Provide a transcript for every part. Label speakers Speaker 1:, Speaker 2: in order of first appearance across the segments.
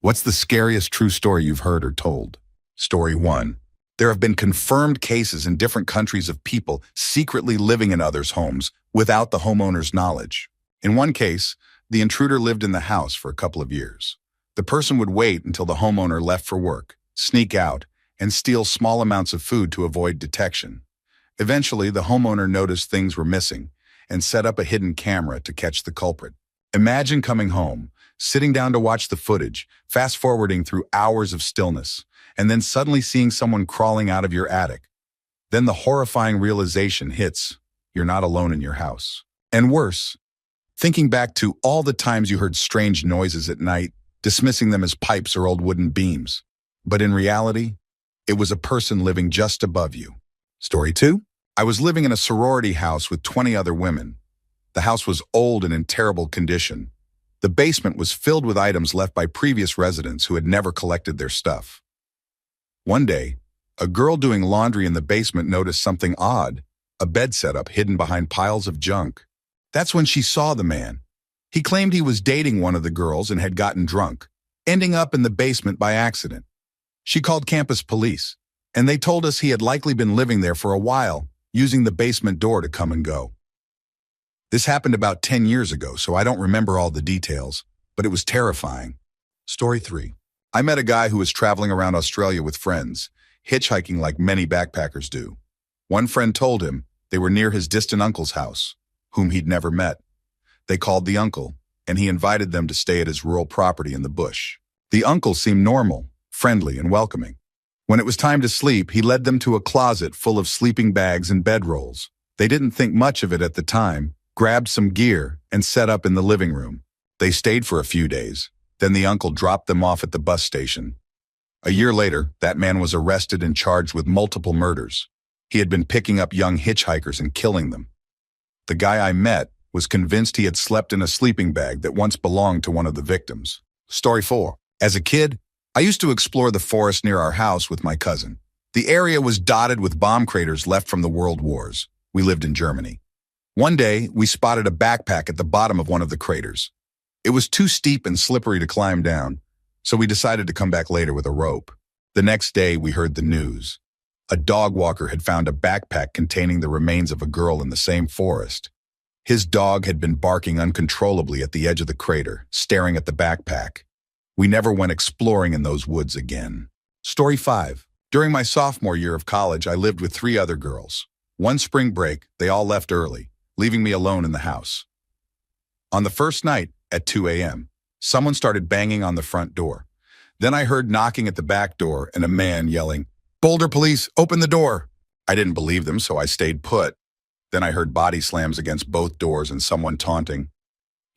Speaker 1: What's the scariest true story you've heard or told? Story 1. There have been confirmed cases in different countries of people secretly living in others' homes without the homeowner's knowledge. In one case, the intruder lived in the house for a couple of years. The person would wait until the homeowner left for work, sneak out, and steal small amounts of food to avoid detection. Eventually, the homeowner noticed things were missing and set up a hidden camera to catch the culprit. Imagine coming home, sitting down to watch the footage, fast-forwarding through hours of stillness, and then suddenly seeing someone crawling out of your attic. Then the horrifying realization hits: you're not alone in your house. And worse, thinking back to all the times you heard strange noises at night, dismissing them as pipes or old wooden beams. But in reality, it was a person living just above you. Story 2. I was living in a sorority house with 20 other women. The house was old and in terrible condition. The basement was filled with items left by previous residents who had never collected their stuff. One day, a girl doing laundry in the basement noticed something odd: a bed setup hidden behind piles of junk. That's when she saw the man. He claimed he was dating one of the girls and had gotten drunk, ending up in the basement by accident. She called campus police, and they told us he had likely been living there for a while, using the basement door to come and go. This happened about 10 years ago, so I don't remember all the details, but it was terrifying. Story 3. I met a guy who was traveling around Australia with friends, hitchhiking like many backpackers do. One friend told him they were near his distant uncle's house, whom he'd never met. They called the uncle, and he invited them to stay at his rural property in the bush. The uncle seemed normal, friendly, and welcoming. When it was time to sleep, he led them to a closet full of sleeping bags and bedrolls. They didn't think much of it at the time, grabbed some gear, and set up in the living room. They stayed for a few days. Then the uncle dropped them off at the bus station. A year later, that man was arrested and charged with multiple murders. He had been picking up young hitchhikers and killing them. The guy I met was convinced he had slept in a sleeping bag that once belonged to one of the victims. Story 4. As a kid, I used to explore the forest near our house with my cousin. The area was dotted with bomb craters left from the World Wars. We lived in Germany. One day, we spotted a backpack at the bottom of one of the craters. It was too steep and slippery to climb down, so we decided to come back later with a rope. The next day, we heard the news. A dog walker had found a backpack containing the remains of a girl in the same forest. His dog had been barking uncontrollably at the edge of the crater, staring at the backpack. We never went exploring in those woods again. Story 5. During my sophomore year of college, I lived with 3 other girls. One spring break, they all left early, leaving me alone in the house. On the first night, at 2 a.m., someone started banging on the front door. Then I heard knocking at the back door and a man yelling, "Boulder police, open the door!" I didn't believe them, so I stayed put. Then I heard body slams against both doors and someone taunting,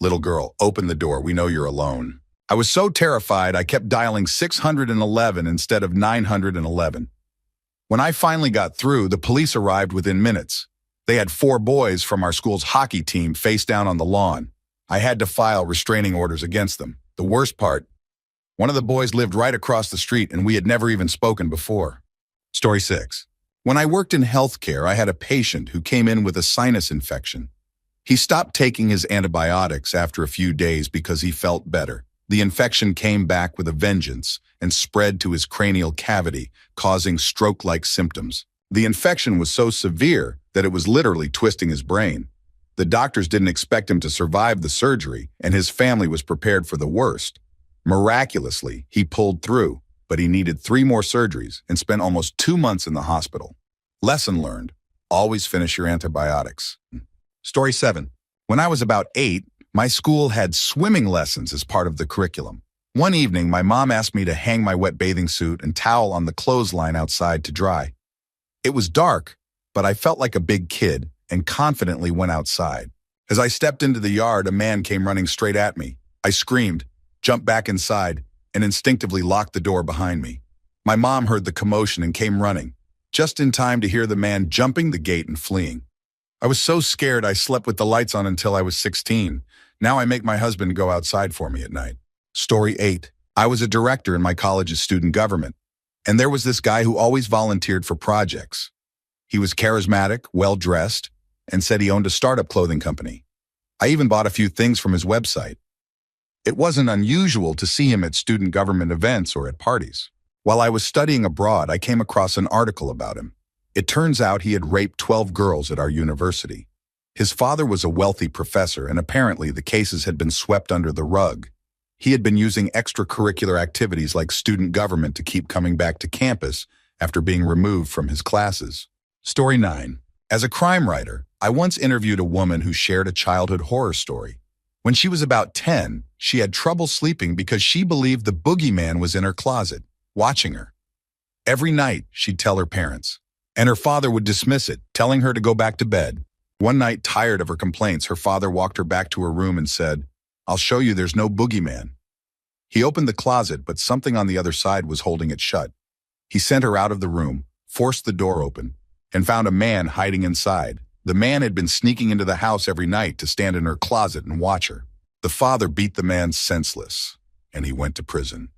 Speaker 1: "Little girl, open the door, we know you're alone." I was so terrified I kept dialing 611 instead of 911. When I finally got through, the police arrived within minutes. They had 4 boys from our school's hockey team face down on the lawn. I had to file restraining orders against them. The worst part, one of the boys lived right across the street and we had never even spoken before. Story 6. When I worked in healthcare, I had a patient who came in with a sinus infection. He stopped taking his antibiotics after a few days because he felt better. The infection came back with a vengeance and spread to his cranial cavity, causing stroke-like symptoms. The infection was so severe that it was literally twisting his brain. The doctors didn't expect him to survive the surgery, and his family was prepared for the worst. Miraculously, he pulled through, but he needed 3 more surgeries and spent almost 2 months in the hospital. Lesson learned: always finish your antibiotics. Story 7. When I was about 8, my school had swimming lessons as part of the curriculum. One evening, my mom asked me to hang my wet bathing suit and towel on the clothesline outside to dry. It was dark, but I felt like a big kid and confidently went outside. As I stepped into the yard, a man came running straight at me. I screamed, jumped back inside, and instinctively locked the door behind me. My mom heard the commotion and came running, just in time to hear the man jumping the gate and fleeing. I was so scared I slept with the lights on until I was 16. Now I make my husband go outside for me at night. Story 8. I was a director in my college's student government, and there was this guy who always volunteered for projects. He was charismatic, well-dressed, and said he owned a startup clothing company. I even bought a few things from his website. It wasn't unusual to see him at student government events or at parties. While I was studying abroad, I came across an article about him. It turns out he had raped 12 girls at our university. His father was a wealthy professor, and apparently the cases had been swept under the rug. He had been using extracurricular activities like student government to keep coming back to campus after being removed from his classes. Story 9. As a crime writer, I once interviewed a woman who shared a childhood horror story. When she was about 10, she had trouble sleeping because she believed the boogeyman was in her closet, watching her. Every night, she'd tell her parents, and her father would dismiss it, telling her to go back to bed. One night, tired of her complaints, her father walked her back to her room and said, "I'll show you there's no boogeyman." He opened the closet, but something on the other side was holding it shut. He sent her out of the room, forced the door open, and found a man hiding inside. The man had been sneaking into the house every night to stand in her closet and watch her. The father beat the man senseless, and he went to prison.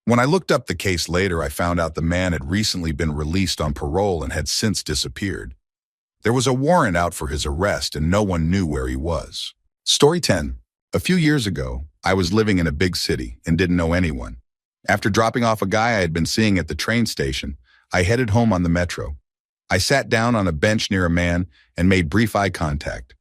Speaker 1: When I looked up the case later, I found out the man had recently been released on parole and had since disappeared. There was a warrant out for his arrest, and no one knew where he was. Story 10. A few years ago, I was living in a big city and didn't know anyone. After dropping off a guy I had been seeing at the train station, I headed home on the metro. I sat down on a bench near a man and made brief eye contact.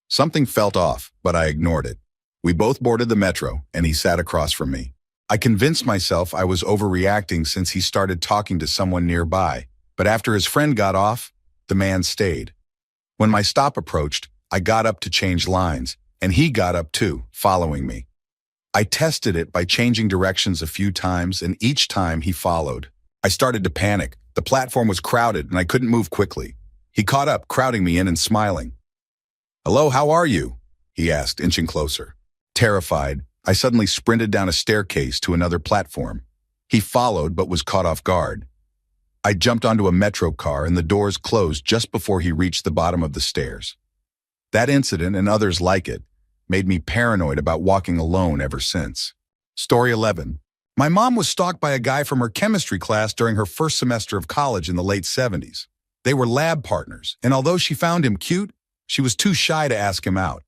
Speaker 1: Something felt off, but I ignored it. We both boarded the metro, and he sat across from me. I convinced myself I was overreacting since he started talking to someone nearby, but after his friend got off, the man stayed. When my stop approached, I got up to change lines, and he got up too, following me. I tested it by changing directions a few times, and each time he followed. I started to panic. The platform was crowded, and I couldn't move quickly. He caught up, crowding me in and smiling. "Hello, how are you?" he asked, inching closer. Terrified, I suddenly sprinted down a staircase to another platform. He followed, but was caught off guard. I jumped onto a metro car, and the doors closed just before he reached the bottom of the stairs. That incident, and others like it, made me paranoid about walking alone ever since. Story 11. My mom was stalked by a guy from her chemistry class during her first semester of college in the late 70s. They were lab partners, and although she found him cute, she was too shy to ask him out.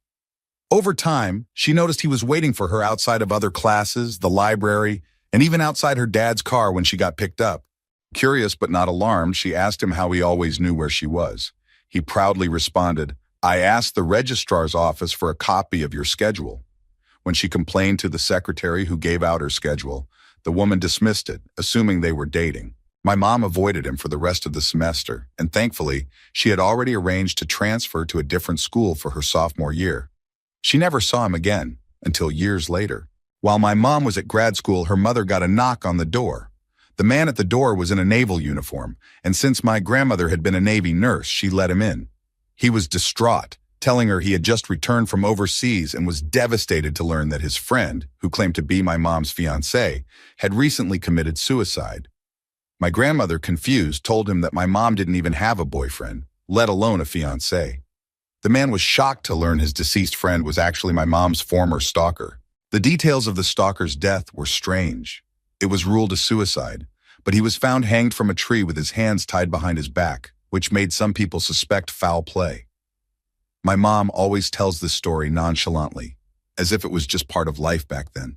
Speaker 1: Over time, she noticed he was waiting for her outside of other classes, the library, and even outside her dad's car when she got picked up. Curious but not alarmed, she asked him how he always knew where she was. He proudly responded, "I asked the registrar's office for a copy of your schedule." When she complained to the secretary who gave out her schedule, the woman dismissed it, assuming they were dating. My mom avoided him for the rest of the semester, and thankfully, she had already arranged to transfer to a different school for her sophomore year. She never saw him again, until years later. While my mom was at grad school, her mother got a knock on the door. The man at the door was in a naval uniform, and since my grandmother had been a Navy nurse, she let him in. He was distraught, telling her he had just returned from overseas and was devastated to learn that his friend, who claimed to be my mom's fiancé, had recently committed suicide. My grandmother, confused, told him that my mom didn't even have a boyfriend, let alone a fiancé. The man was shocked to learn his deceased friend was actually my mom's former stalker. The details of the stalker's death were strange. It was ruled a suicide, but he was found hanged from a tree with his hands tied behind his back, which made some people suspect foul play. My mom always tells this story nonchalantly, as if it was just part of life back then.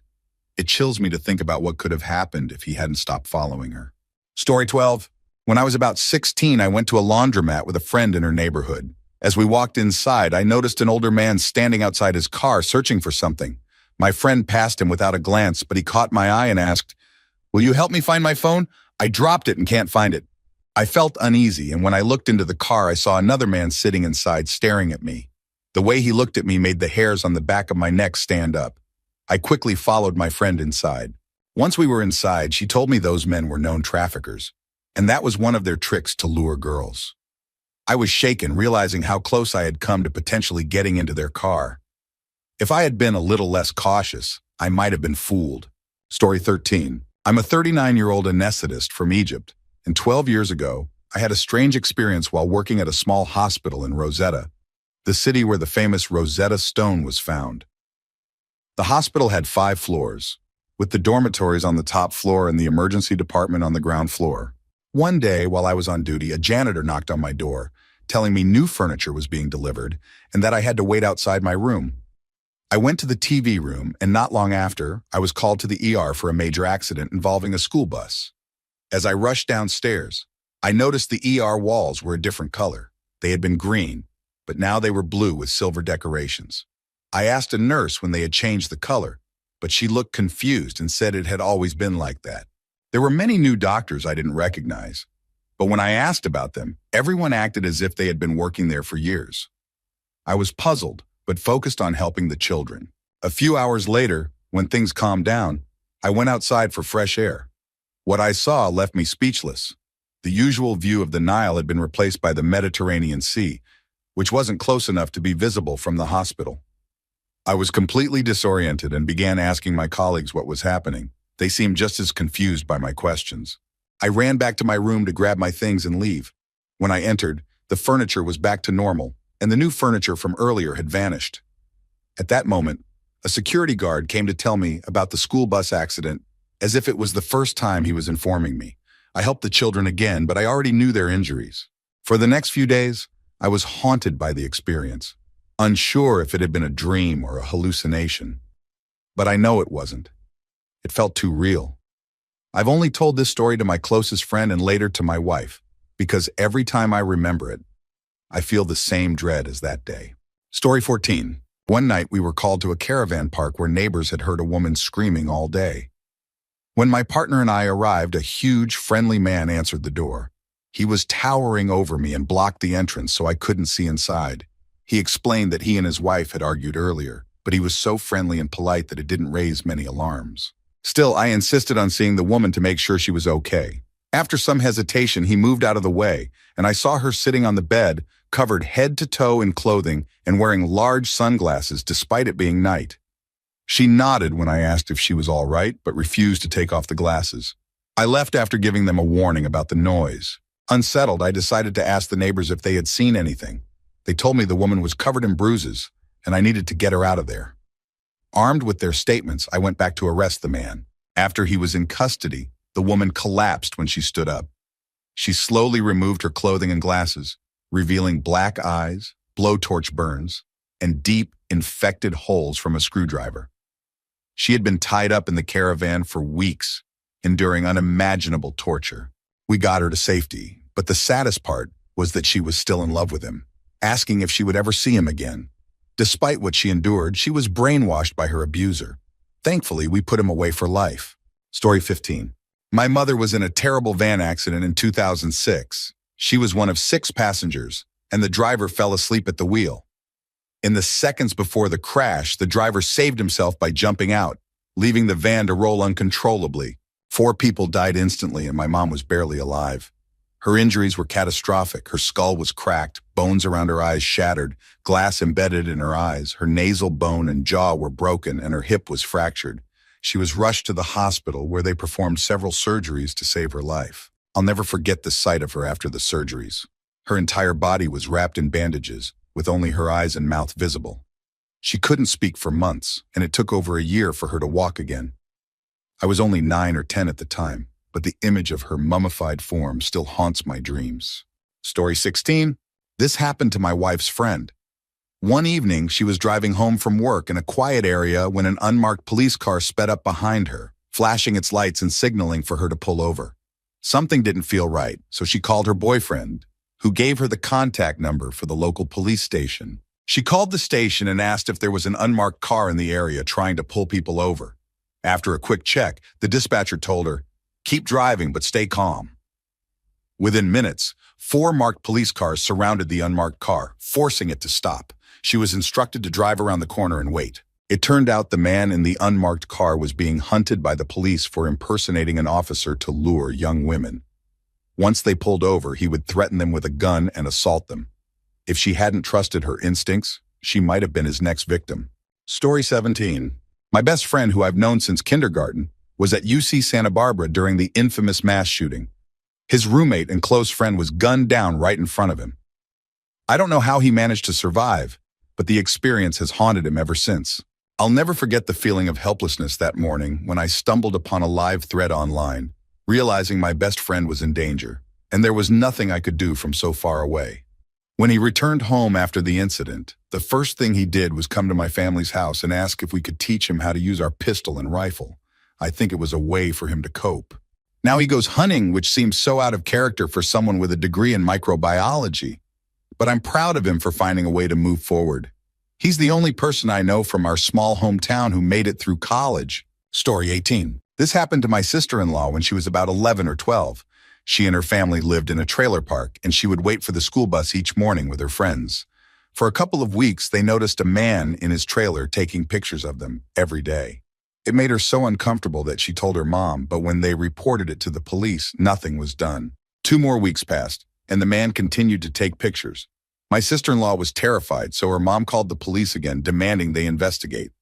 Speaker 1: It chills me to think about what could have happened if he hadn't stopped following her. Story 12. When I was about 16, I went to a laundromat with a friend in her neighborhood. As we walked inside, I noticed an older man standing outside his car searching for something. My friend passed him without a glance, but he caught my eye and asked, "Will you help me find my phone? I dropped it and can't find it." I felt uneasy, and when I looked into the car, I saw another man sitting inside staring at me. The way he looked at me made the hairs on the back of my neck stand up. I quickly followed my friend inside. Once we were inside, she told me those men were known traffickers, and that was one of their tricks to lure girls. I was shaken, realizing how close I had come to potentially getting into their car. If I had been a little less cautious, I might have been fooled. Story 13. I'm a 39-year-old anesthetist from Egypt, and 12 years ago, I had a strange experience while working at a small hospital in Rosetta, the city where the famous Rosetta Stone was found. The hospital had 5 floors, with the dormitories on the top floor and the emergency department on the ground floor. One day, while I was on duty, a janitor knocked on my door, telling me new furniture was being delivered and that I had to wait outside my room. I went to the TV room, and not long after, I was called to the ER for a major accident involving a school bus. As I rushed downstairs, I noticed the ER walls were a different color. They had been green, but now they were blue with silver decorations. I asked a nurse when they had changed the color, but she looked confused and said it had always been like that. There were many new doctors I didn't recognize, but when I asked about them, everyone acted as if they had been working there for years. I was puzzled, but focused on helping the children. A few hours later, when things calmed down, I went outside for fresh air. What I saw left me speechless. The usual view of the Nile had been replaced by the Mediterranean Sea, which wasn't close enough to be visible from the hospital. I was completely disoriented and began asking my colleagues what was happening. They seemed just as confused by my questions. I ran back to my room to grab my things and leave. When I entered, the furniture was back to normal, and the new furniture from earlier had vanished. At that moment, a security guard came to tell me about the school bus accident, as if it was the first time he was informing me. I helped the children again, but I already knew their injuries. For the next few days, I was haunted by the experience, unsure if it had been a dream or a hallucination. But I know it wasn't. It felt too real. I've only told this story to my closest friend and later to my wife, because every time I remember it, I feel the same dread as that day. Story 14. One night we were called to a caravan park where neighbors had heard a woman screaming all day. When my partner and I arrived, a huge, friendly man answered the door. He was towering over me and blocked the entrance so I couldn't see inside. He explained that he and his wife had argued earlier, but he was so friendly and polite that it didn't raise many alarms. Still, I insisted on seeing the woman to make sure she was okay. After some hesitation, he moved out of the way, and I saw her sitting on the bed, covered head to toe in clothing and wearing large sunglasses despite it being night. She nodded when I asked if she was all right, but refused to take off the glasses. I left after giving them a warning about the noise. Unsettled, I decided to ask the neighbors if they had seen anything. They told me the woman was covered in bruises, and I needed to get her out of there. Armed with their statements, I went back to arrest the man. After he was in custody, the woman collapsed when she stood up. She slowly removed her clothing and glasses, revealing black eyes, blowtorch burns, and deep, infected holes from a screwdriver. She had been tied up in the caravan for weeks, enduring unimaginable torture. We got her to safety, but the saddest part was that she was still in love with him, asking if she would ever see him again. Despite what she endured, she was brainwashed by her abuser. Thankfully, we put him away for life. Story 15. My mother was in a terrible van accident in 2006. She was one of 6 passengers, and the driver fell asleep at the wheel. In the seconds before the crash, the driver saved himself by jumping out, leaving the van to roll uncontrollably. 4 people died instantly, and my mom was barely alive. Her injuries were catastrophic. Her skull was cracked, bones around her eyes shattered, glass embedded in her eyes. Her nasal bone and jaw were broken, and her hip was fractured. She was rushed to the hospital, where they performed several surgeries to save her life. I'll never forget the sight of her after the surgeries. Her entire body was wrapped in bandages, with only her eyes and mouth visible. She couldn't speak for months, and it took over a year for her to walk again. I was only 9 or 10 at the time, but the image of her mummified form still haunts my dreams. Story 16. This happened to my wife's friend. One evening, she was driving home from work in a quiet area when an unmarked police car sped up behind her, flashing its lights and signaling for her to pull over. Something didn't feel right, so she called her boyfriend, who gave her the contact number for the local police station. She called the station and asked if there was an unmarked car in the area trying to pull people over. After a quick check, the dispatcher told her, "Keep driving, but stay calm." Within minutes, 4 marked police cars surrounded the unmarked car, forcing it to stop. She was instructed to drive around the corner and wait. It turned out the man in the unmarked car was being hunted by the police for impersonating an officer to lure young women. Once they pulled over, he would threaten them with a gun and assault them. If she hadn't trusted her instincts, she might have been his next victim. Story 17. My best friend, who I've known since kindergarten, was at UC Santa Barbara during the infamous mass shooting. His roommate and close friend was gunned down right in front of him. I don't know how he managed to survive, but the experience has haunted him ever since. I'll never forget the feeling of helplessness that morning when I stumbled upon a live thread online, realizing my best friend was in danger, and there was nothing I could do from so far away. When he returned home after the incident, the first thing he did was come to my family's house and ask if we could teach him how to use our pistol and rifle. I think it was a way for him to cope. Now he goes hunting, which seems so out of character for someone with a degree in microbiology. But I'm proud of him for finding a way to move forward. He's the only person I know from our small hometown who made it through college. Story 18. This happened to my sister-in-law when she was about 11 or 12. She and her family lived in a trailer park, and she would wait for the school bus each morning with her friends. For a couple of weeks, they noticed a man in his trailer taking pictures of them every day. It made her so uncomfortable that she told her mom, but when they reported it to the police, nothing was done. 2 more weeks passed, and the man continued to take pictures. My sister-in-law was terrified, so her mom called the police again, demanding they investigate.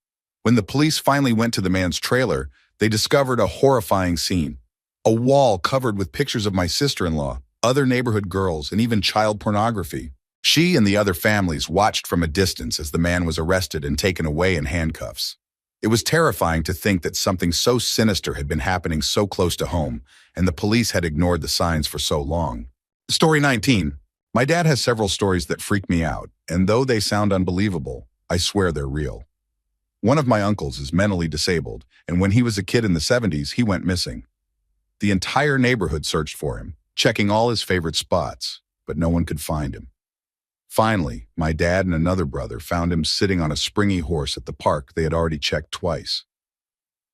Speaker 1: When the police finally went to the man's trailer, they discovered a horrifying scene. A wall covered with pictures of my sister-in-law, other neighborhood girls, and even child pornography. She and the other families watched from a distance as the man was arrested and taken away in handcuffs. It was terrifying to think that something so sinister had been happening so close to home, and the police had ignored the signs for so long. Story 19. My dad has several stories that freak me out, and though they sound unbelievable, I swear they're real. One of my uncles is mentally disabled, and when he was a kid in the 70s, he went missing. The entire neighborhood searched for him, checking all his favorite spots, but no one could find him. Finally, my dad and another brother found him sitting on a springy horse at the park they had already checked twice.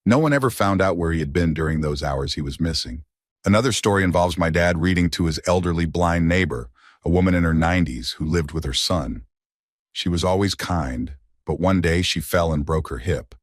Speaker 1: No one ever found out where he had been during those hours he was missing. Another story involves my dad reading to his elderly blind neighbor, a woman in her 90s who lived with her son. She was always kind, but one day she fell and broke her hip.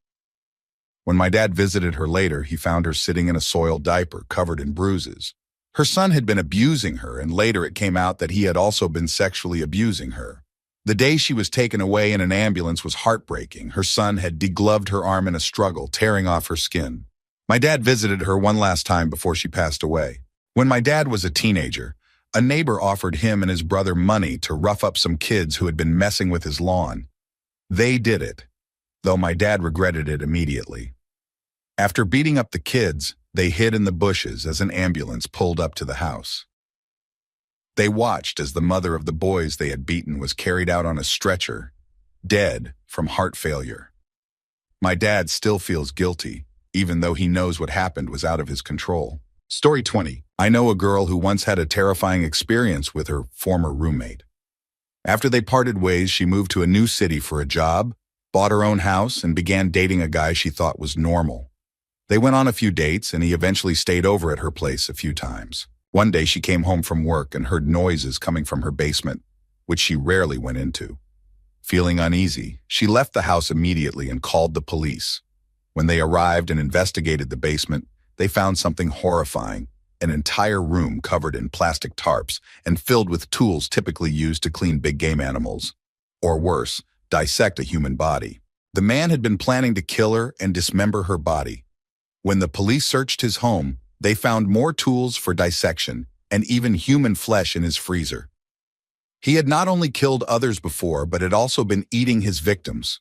Speaker 1: When my dad visited her later, he found her sitting in a soiled diaper covered in bruises. Her son had been abusing her, and later it came out that he had also been sexually abusing her. The day she was taken away in an ambulance was heartbreaking. Her son had degloved her arm in a struggle, tearing off her skin. My dad visited her one last time before she passed away. When my dad was a teenager, a neighbor offered him and his brother money to rough up some kids who had been messing with his lawn. They did it, though my dad regretted it immediately. After beating up the kids, they hid in the bushes as an ambulance pulled up to the house. They watched as the mother of the boys they had beaten was carried out on a stretcher, dead from heart failure. My dad still feels guilty, even though he knows what happened was out of his control. Story 20. I know a girl who once had a terrifying experience with her former roommate. After they parted ways, she moved to a new city for a job, bought her own house, and began dating a guy she thought was normal. They went on a few dates, and he eventually stayed over at her place a few times. One day she came home from work and heard noises coming from her basement, which she rarely went into. Feeling uneasy, she left the house immediately and called the police. When they arrived and investigated the basement, they found something horrifying, an entire room covered in plastic tarps and filled with tools typically used to clean big game animals. Or worse, dissect a human body. The man had been planning to kill her and dismember her body. When the police searched his home, they found more tools for dissection and even human flesh in his freezer. He had not only killed others before, but had also been eating his victims.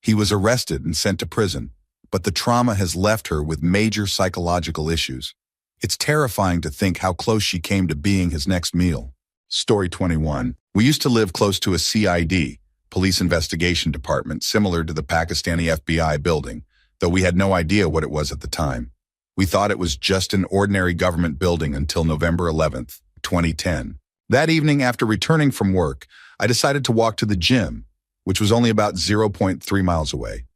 Speaker 1: He was arrested and sent to prison, but the trauma has left her with major psychological issues. It's terrifying to think how close she came to being his next meal. Story 21. We used to live close to a CID, Police Investigation Department, similar to the Pakistani FBI building, though we had no idea what it was at the time. We thought it was just an ordinary government building until November 11th, 2010. That evening, after returning from work, I decided to walk to the gym, which was only about 0.3 miles away.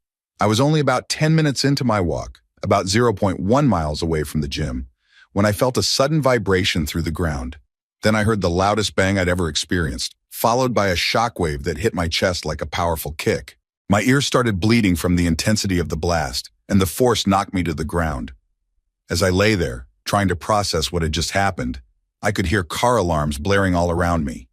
Speaker 1: I was only about 10 minutes into my walk, about 0.1 miles away from the gym, when I felt a sudden vibration through the ground. Then I heard the loudest bang I'd ever experienced, followed by a shockwave that hit my chest like a powerful kick. My ears started bleeding from the intensity of the blast, and the force knocked me to the ground. As I lay there, trying to process what had just happened, I could hear car alarms blaring all around me.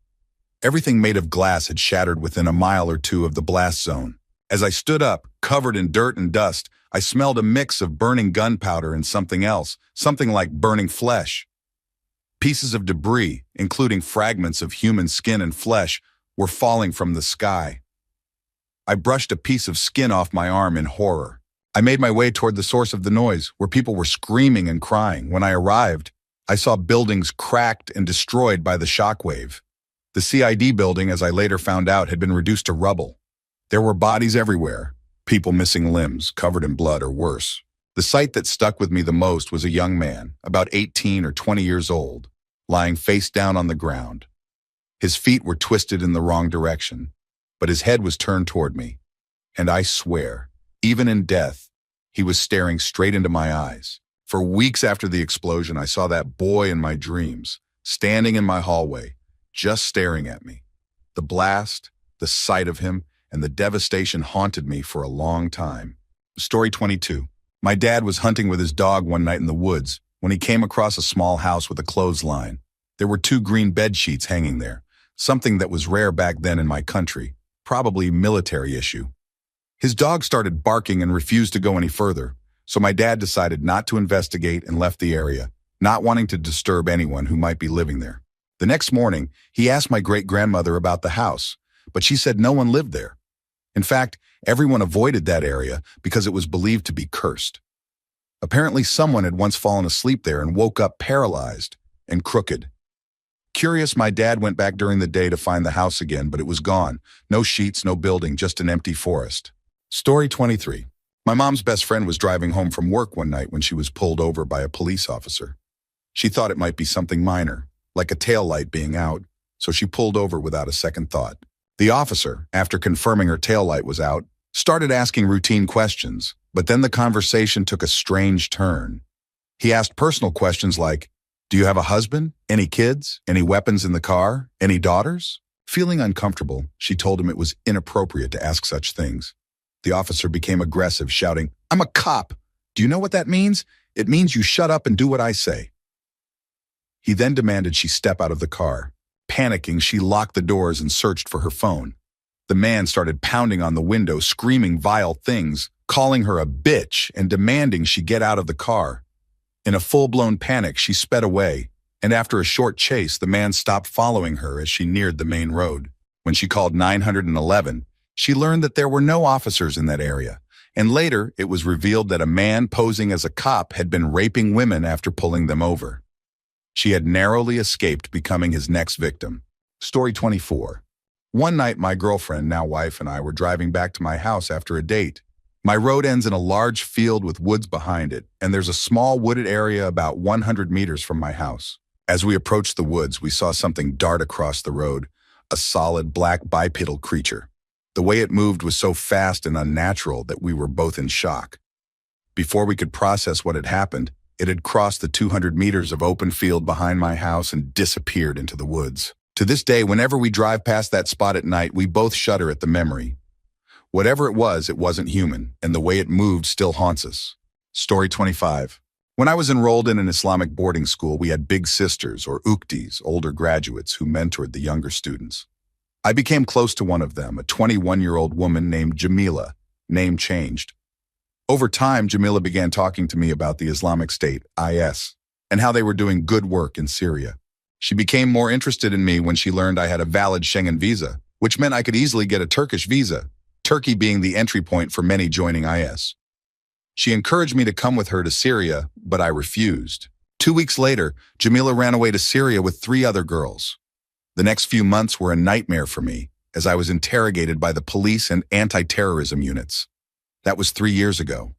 Speaker 1: Everything made of glass had shattered within a mile or two of the blast zone. As I stood up, covered in dirt and dust, I smelled a mix of burning gunpowder and something else, something like burning flesh. Pieces of debris, including fragments of human skin and flesh, were falling from the sky. I brushed a piece of skin off my arm in horror. I made my way toward the source of the noise, where people were screaming and crying. When I arrived, I saw buildings cracked and destroyed by the shockwave. The CID building, as I later found out, had been reduced to rubble. There were bodies everywhere, people missing limbs, covered in blood or worse. The sight that stuck with me the most was a young man, about 18 or 20 years old, lying face down on the ground. His feet were twisted in the wrong direction, but his head was turned toward me. And I swear, even in death, he was staring straight into my eyes. For weeks after the explosion, I saw that boy in my dreams, standing in my hallway, just staring at me. The blast, the sight of him, and the devastation haunted me for a long time. Story 22. My dad was hunting with his dog one night in the woods when he came across a small house with a clothesline. There were 2 green bed sheets hanging there, something that was rare back then in my country, probably military issue. His dog started barking and refused to go any further, so my dad decided not to investigate and left the area, not wanting to disturb anyone who might be living there. The next morning, he asked my great-grandmother about the house, but she said no one lived there. In fact, everyone avoided that area because it was believed to be cursed. Apparently, someone had once fallen asleep there and woke up paralyzed and crooked. Curious, my dad went back during the day to find the house again, but it was gone. No sheets, no building, just an empty forest. Story 23. My mom's best friend was driving home from work one night when she was pulled over by a police officer. She thought it might be something minor, like a taillight being out, so she pulled over without a second thought. The officer, after confirming her taillight was out, started asking routine questions, but then the conversation took a strange turn. He asked personal questions like, "Do you have a husband? Any kids? Any weapons in the car? Any daughters?" Feeling uncomfortable, she told him it was inappropriate to ask such things. The officer became aggressive, shouting, "I'm a cop. Do you know what that means? It means you shut up and do what I say." He then demanded she step out of the car. Panicking, she locked the doors and searched for her phone. The man started pounding on the window, screaming vile things, calling her a bitch and demanding she get out of the car. In a full-blown panic, she sped away, and after a short chase, the man stopped following her as she neared the main road. When she called 911, she learned that there were no officers in that area, and later it was revealed that a man posing as a cop had been raping women after pulling them over. She had narrowly escaped becoming his next victim. Story 24. One night, my girlfriend, now wife, and I were driving back to my house after a date. My road ends in a large field with woods behind it, and there's a small wooded area about 100 meters from my house. As we approached the woods, we saw something dart across the road, a solid black bipedal creature. The way it moved was so fast and unnatural that we were both in shock. Before we could process what had happened, it had crossed the 200 meters of open field behind my house and disappeared into the woods. To this day, whenever we drive past that spot at night, we both shudder at the memory. Whatever it wasn't human, and the way it moved still haunts us. Story 25. When I was enrolled in an Islamic boarding school, we had big sisters, or uktis, older graduates, who mentored the younger students. I became close to one of them, a 21-year-old woman named Jamila, name changed. Over time, Jamila began talking to me about the Islamic State, IS, and how they were doing good work in Syria. She became more interested in me when she learned I had a valid Schengen visa, which meant I could easily get a Turkish visa, Turkey being the entry point for many joining IS. She encouraged me to come with her to Syria, but I refused. 2 weeks later, Jamila ran away to Syria with 3 other girls. The next few months were a nightmare for me, as I was interrogated by the police and anti-terrorism units. That was 3 years ago.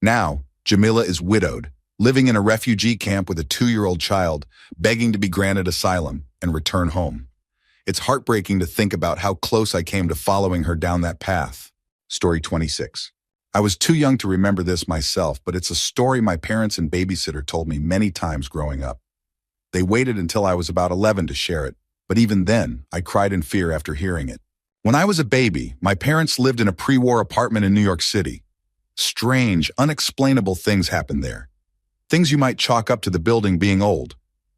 Speaker 1: Now, Jamila is widowed, living in a refugee camp with a 2-year-old child, begging to be granted asylum and return home. It's heartbreaking to think about how close I came to following her down that path. Story 26. I was too young to remember this myself, but it's a story my parents and babysitter told me many times growing up. They waited until I was about 11 to share it, but even then, I cried in fear after hearing it. When I was a baby, my parents lived in a pre-war apartment in New York City. Strange, unexplainable things happened there. Things you might chalk up to the building being old,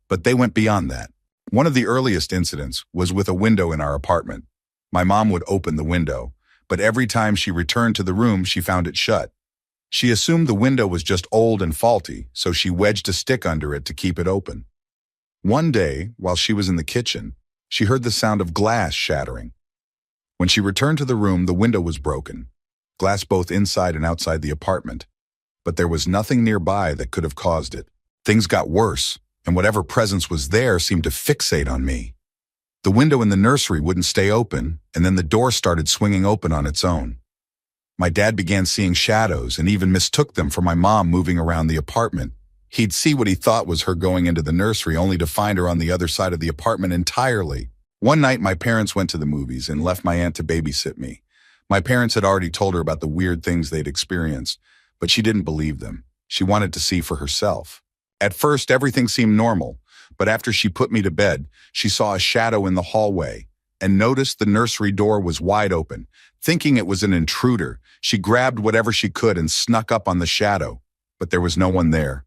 Speaker 1: but they went beyond that. One of the earliest incidents was with a window in our apartment. My mom would open the window, but every time she returned to the room, she found it shut. She assumed the window was just old and faulty, so she wedged a stick under it to keep it open. One day, while she was in the kitchen, she heard the sound of glass shattering. When she returned to the room, the window was broken, glass both inside and outside the apartment, but there was nothing nearby that could have caused it. Things got worse, and whatever presence was there seemed to fixate on me. The window in the nursery wouldn't stay open, and then the door started swinging open on its own. My dad began seeing shadows and even mistook them for my mom moving around the apartment. He'd see what he thought was her going into the nursery only to find her on the other side of the apartment entirely. One night, my parents went to the movies and left my aunt to babysit me. My parents had already told her about the weird things they'd experienced, but she didn't believe them. She wanted to see for herself. At first, everything seemed normal, but after she put me to bed, she saw a shadow in the hallway and noticed the nursery door was wide open. Thinking it was an intruder, she grabbed whatever she could and snuck up on the shadow, but there was no one there.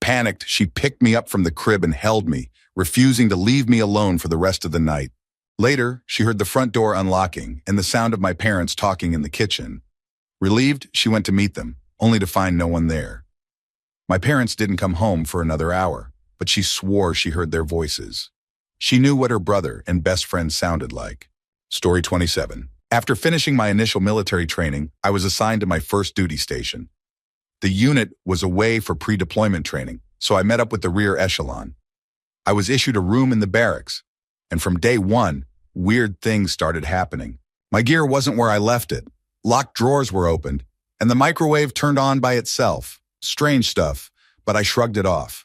Speaker 1: Panicked, she picked me up from the crib and held me, refusing to leave me alone for the rest of the night. Later, she heard the front door unlocking and the sound of my parents talking in the kitchen. Relieved, she went to meet them, only to find no one there. My parents didn't come home for another hour, but she swore she heard their voices. She knew what her brother and best friend sounded like. Story 27. After finishing my initial military training, I was assigned to my first duty station. The unit was away for pre-deployment training, so I met up with the rear echelon. I was issued a room in the barracks, and from day one, weird things started happening. My gear wasn't where I left it. Locked drawers were opened, and the microwave turned on by itself. Strange stuff, but I shrugged it off.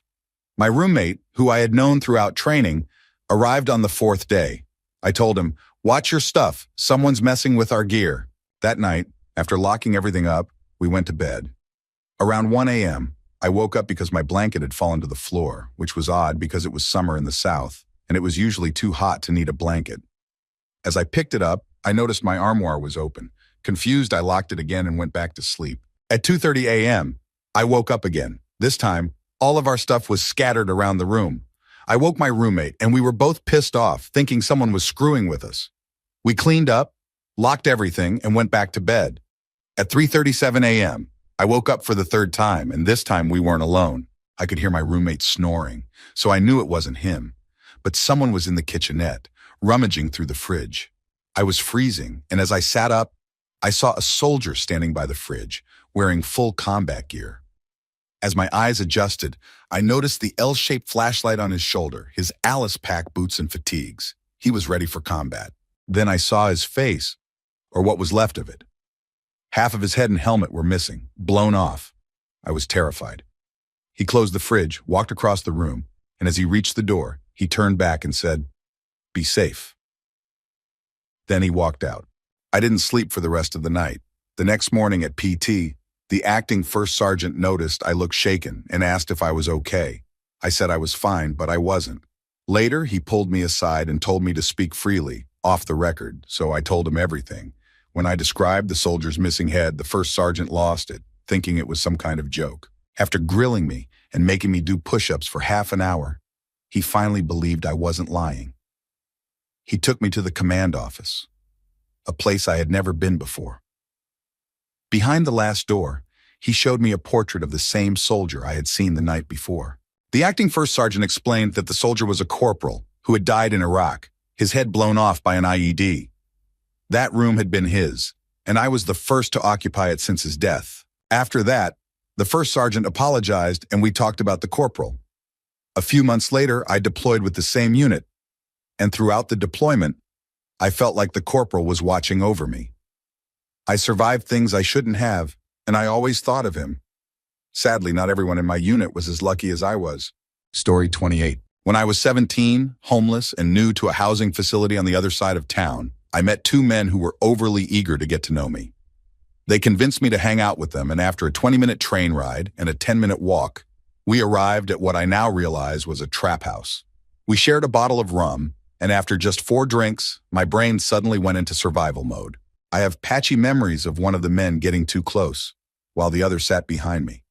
Speaker 1: My roommate, who I had known throughout training, arrived on the fourth day. I told him, "Watch your stuff. Someone's messing with our gear." That night, after locking everything up, we went to bed. Around 1 a.m., I woke up because my blanket had fallen to the floor, which was odd because it was summer in the South, and it was usually too hot to need a blanket. As I picked it up, I noticed my armoire was open. Confused, I locked it again and went back to sleep. At 2:30 a.m., I woke up again. This time, all of our stuff was scattered around the room. I woke my roommate, and we were both pissed off, thinking someone was screwing with us. We cleaned up, locked everything, and went back to bed. At 3:37 a.m., I woke up for the third time, and this time we weren't alone. I could hear my roommate snoring, so I knew it wasn't him. But someone was in the kitchenette, rummaging through the fridge. I was freezing, and as I sat up, I saw a soldier standing by the fridge, wearing full combat gear. As my eyes adjusted, I noticed the L-shaped flashlight on his shoulder, his Alice pack boots and fatigues. He was ready for combat. Then I saw his face, or what was left of it. Half of his head and helmet were missing, blown off. I was terrified. He closed the fridge, walked across the room, and as he reached the door, he turned back and said, "Be safe." Then he walked out. I didn't sleep for the rest of the night. The next morning at PT, the acting first sergeant noticed I looked shaken and asked if I was okay. I said I was fine, but I wasn't. Later, he pulled me aside and told me to speak freely, off the record, so I told him everything. When I described the soldier's missing head, the first sergeant lost it, thinking it was some kind of joke. After grilling me and making me do push-ups for half an hour, he finally believed I wasn't lying. He took me to the command office, a place I had never been before. Behind the last door, he showed me a portrait of the same soldier I had seen the night before. The acting first sergeant explained that the soldier was a corporal who had died in Iraq, his head blown off by an IED. That room had been his, and I was the first to occupy it since his death. After that, the first sergeant apologized and we talked about the corporal. A few months later, I deployed with the same unit, and throughout the deployment, I felt like the corporal was watching over me. I survived things I shouldn't have, and I always thought of him. Sadly, not everyone in my unit was as lucky as I was. Story 28. When I was 17, homeless, and new to a housing facility on the other side of town, I met two men who were overly eager to get to know me. They convinced me to hang out with them, and after a 20-minute train ride and a 10-minute walk, we arrived at what I now realize was a trap house. We shared a bottle of rum, and after just 4 drinks, my brain suddenly went into survival mode. I have patchy memories of one of the men getting too close, while the other sat behind me.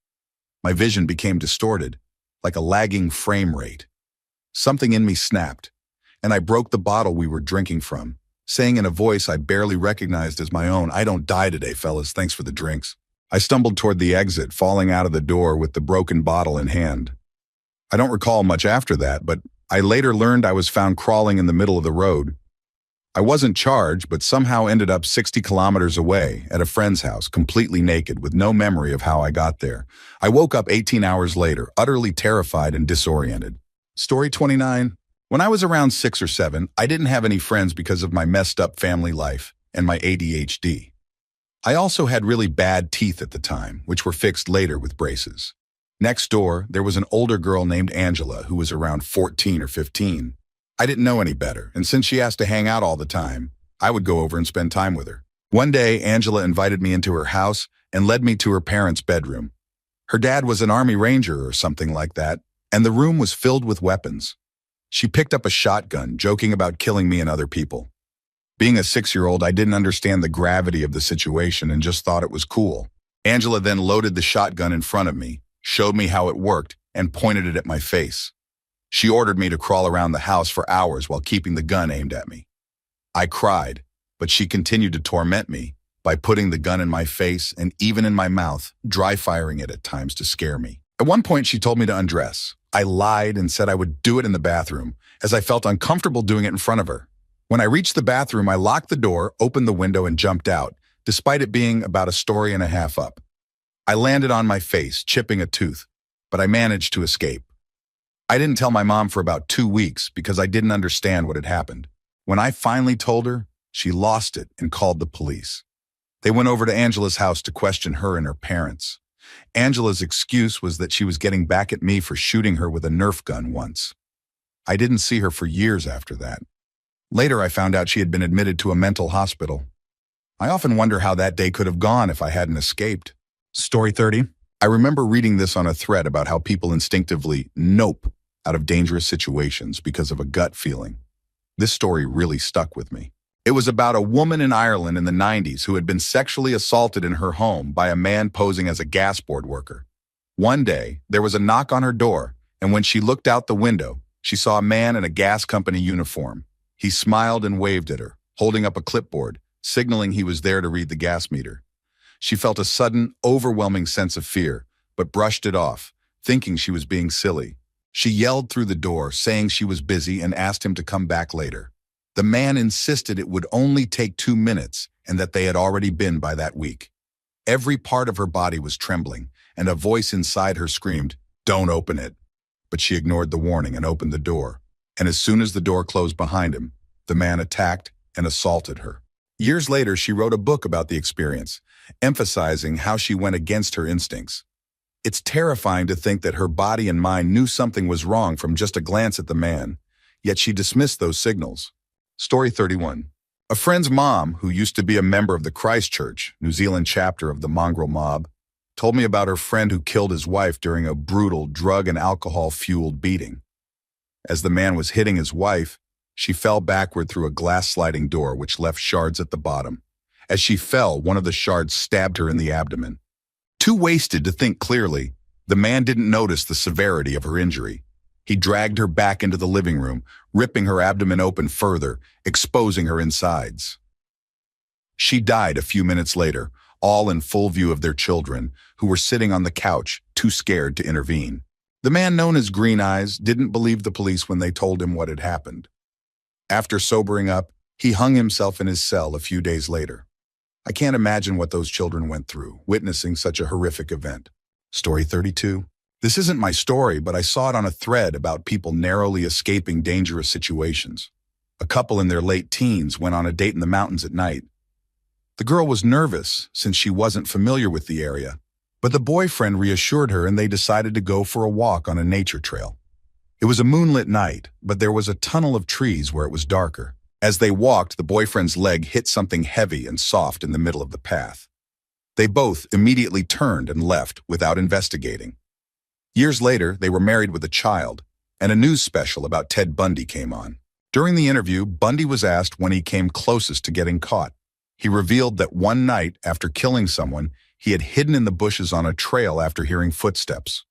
Speaker 1: My vision became distorted, like a lagging frame rate. Something in me snapped, and I broke the bottle we were drinking from, saying in a voice I barely recognized as my own, "I don't die today, fellas, thanks for the drinks." I stumbled toward the exit, falling out of the door with the broken bottle in hand. I don't recall much after that, but I later learned I was found crawling in the middle of the road. I wasn't charged, but somehow ended up 60 kilometers away at a friend's house, completely naked, with no memory of how I got there. I woke up 18 hours later, utterly terrified and disoriented. Story 29. When I was around 6 or 7, I didn't have any friends because of my messed up family life and my ADHD. I also had really bad teeth at the time, which were fixed later with braces. Next door, there was an older girl named Angela who was around 14 or 15. I didn't know any better, and since she asked to hang out all the time, I would go over and spend time with her. One day, Angela invited me into her house and led me to her parents' bedroom. Her dad was an Army Ranger or something like that, and the room was filled with weapons. She picked up a shotgun, joking about killing me and other people. Being a 6-year-old, I didn't understand the gravity of the situation and just thought it was cool. Angela then loaded the shotgun in front of me, showed me how it worked, and pointed it at my face. She ordered me to crawl around the house for hours while keeping the gun aimed at me. I cried, but she continued to torment me by putting the gun in my face and even in my mouth, dry firing it at times to scare me. At one point, she told me to undress. I lied and said I would do it in the bathroom, as I felt uncomfortable doing it in front of her. When I reached the bathroom, I locked the door, opened the window, and jumped out, despite it being about a story and a half up. I landed on my face, chipping a tooth, but I managed to escape. I didn't tell my mom for about 2 weeks because I didn't understand what had happened. When I finally told her, she lost it and called the police. They went over to Angela's house to question her and her parents. Angela's excuse was that she was getting back at me for shooting her with a Nerf gun once. I didn't see her for years after that. Later, I found out she had been admitted to a mental hospital. I often wonder how that day could have gone if I hadn't escaped. Story 30. I remember reading this on a thread about how people instinctively nope out of dangerous situations because of a gut feeling. This story really stuck with me. It was about a woman in Ireland in the 90s who had been sexually assaulted in her home by a man posing as a gas board worker. One day, there was a knock on her door, and when she looked out the window, she saw a man in a gas company uniform. He smiled and waved at her, holding up a clipboard, signaling he was there to read the gas meter. She felt a sudden, overwhelming sense of fear, but brushed it off, thinking she was being silly. She yelled through the door, saying she was busy, and asked him to come back later. The man insisted it would only take 2 minutes and that they had already been by that week. Every part of her body was trembling, and a voice inside her screamed, "Don't open it." But she ignored the warning and opened the door. And as soon as the door closed behind him, the man attacked and assaulted her. Years later, she wrote a book about the experience, emphasizing how she went against her instincts. It's terrifying to think that her body and mind knew something was wrong from just a glance at the man, yet she dismissed those signals. Story 31. A friend's mom, who used to be a member of the Christchurch, New Zealand chapter of the mongrel mob, told me about her friend who killed his wife during a brutal drug and alcohol-fueled beating. As the man was hitting his wife, she fell backward through a glass sliding door which left shards at the bottom. As she fell, one of the shards stabbed her in the abdomen. Too wasted to think clearly, the man didn't notice the severity of her injury. He dragged her back into the living room, ripping her abdomen open further, exposing her insides. She died a few minutes later, all in full view of their children, who were sitting on the couch, too scared to intervene. The man known as Green Eyes didn't believe the police when they told him what had happened. After sobering up, he hung himself in his cell a few days later. I can't imagine what those children went through, witnessing such a horrific event. Story 32. This isn't my story, but I saw it on a thread about people narrowly escaping dangerous situations. A couple in their late teens went on a date in the mountains at night. The girl was nervous since she wasn't familiar with the area, but the boyfriend reassured her and they decided to go for a walk on a nature trail. It was a moonlit night, but there was a tunnel of trees where it was darker. As they walked, the boyfriend's leg hit something heavy and soft in the middle of the path. They both immediately turned and left without investigating. Years later, they were married with a child, and a news special about Ted Bundy came on. During the interview, Bundy was asked when he came closest to getting caught. He revealed that one night, after killing someone, he had hidden in the bushes on a trail after hearing footsteps.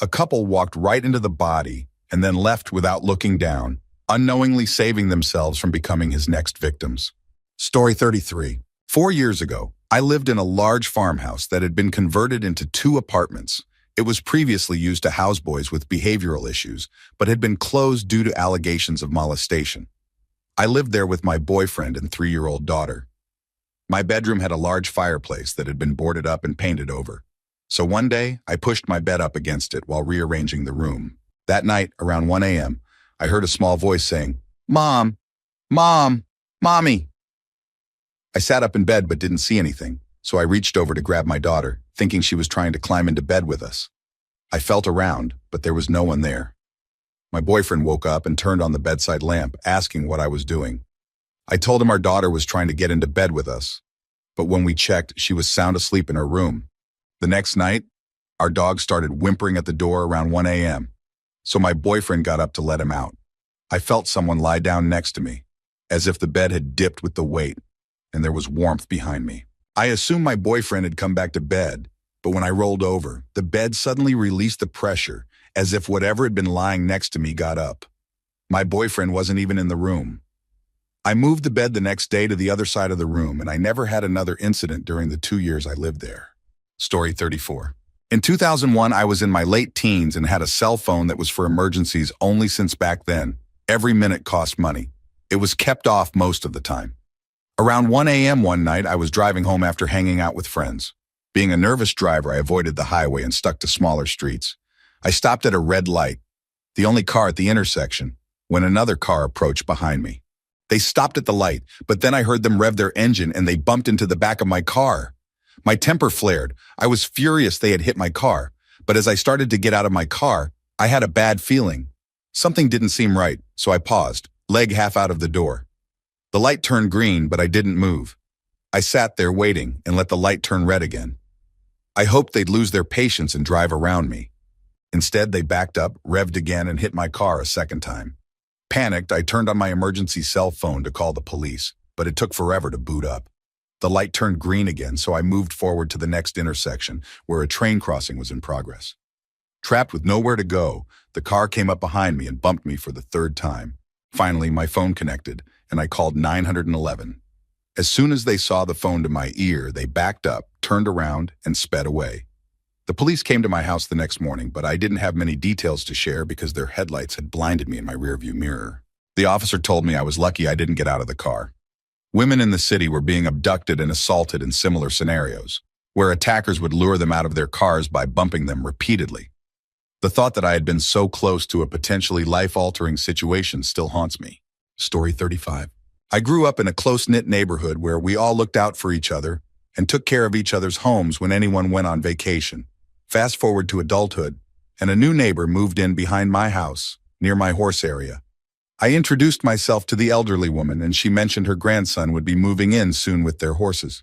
Speaker 1: A couple walked right into the body and then left without looking down, unknowingly saving themselves from becoming his next victims. Story 33. 4 years ago, I lived in a large farmhouse that had been converted into 2 apartments. It was previously used to house boys with behavioral issues, but had been closed due to allegations of molestation. I lived there with my boyfriend and 3-year-old daughter. My bedroom had a large fireplace that had been boarded up and painted over. So one day, I pushed my bed up against it while rearranging the room. That night, around 1 a.m., I heard a small voice saying, "Mom, Mom, Mommy." I sat up in bed but didn't see anything, so I reached over to grab my daughter, thinking she was trying to climb into bed with us. I felt around, but there was no one there. My boyfriend woke up and turned on the bedside lamp, asking what I was doing. I told him our daughter was trying to get into bed with us, but when we checked, she was sound asleep in her room. The next night, our dog started whimpering at the door around 1 a.m., so my boyfriend got up to let him out. I felt someone lie down next to me, as if the bed had dipped with the weight, and there was warmth behind me. I assumed my boyfriend had come back to bed, but when I rolled over, the bed suddenly released the pressure, as if whatever had been lying next to me got up. My boyfriend wasn't even in the room. I moved the bed the next day to the other side of the room, and I never had another incident during the 2 years I lived there. Story 34. In 2001, I was in my late teens and had a cell phone that was for emergencies only since back then. Every minute cost money. It was kept off most of the time. Around 1 a.m. one night, I was driving home after hanging out with friends. Being a nervous driver, I avoided the highway and stuck to smaller streets. I stopped at a red light, the only car at the intersection, when another car approached behind me. They stopped at the light, but then I heard them rev their engine and they bumped into the back of my car. My temper flared. I was furious they had hit my car, but as I started to get out of my car, I had a bad feeling. Something didn't seem right, so I paused, leg half out of the door. The light turned green, but I didn't move. I sat there waiting and let the light turn red again. I hoped they'd lose their patience and drive around me. Instead, they backed up, revved again, and hit my car a second time. Panicked, I turned on my emergency cell phone to call the police, but it took forever to boot up. The light turned green again, so I moved forward to the next intersection, where a train crossing was in progress. Trapped with nowhere to go, the car came up behind me and bumped me for the third time. Finally, my phone connected, and I called 911. As soon as they saw the phone to my ear, they backed up, turned around, and sped away. The police came to my house the next morning, but I didn't have many details to share because their headlights had blinded me in my rearview mirror. The officer told me I was lucky I didn't get out of the car. Women in the city were being abducted and assaulted in similar scenarios, where attackers would lure them out of their cars by bumping them repeatedly. The thought that I had been so close to a potentially life-altering situation still haunts me. Story 35. I grew up in a close-knit neighborhood where we all looked out for each other and took care of each other's homes when anyone went on vacation. Fast forward to adulthood, and a new neighbor moved in behind my house, near my horse area. I introduced myself to the elderly woman, and she mentioned her grandson would be moving in soon with their horses.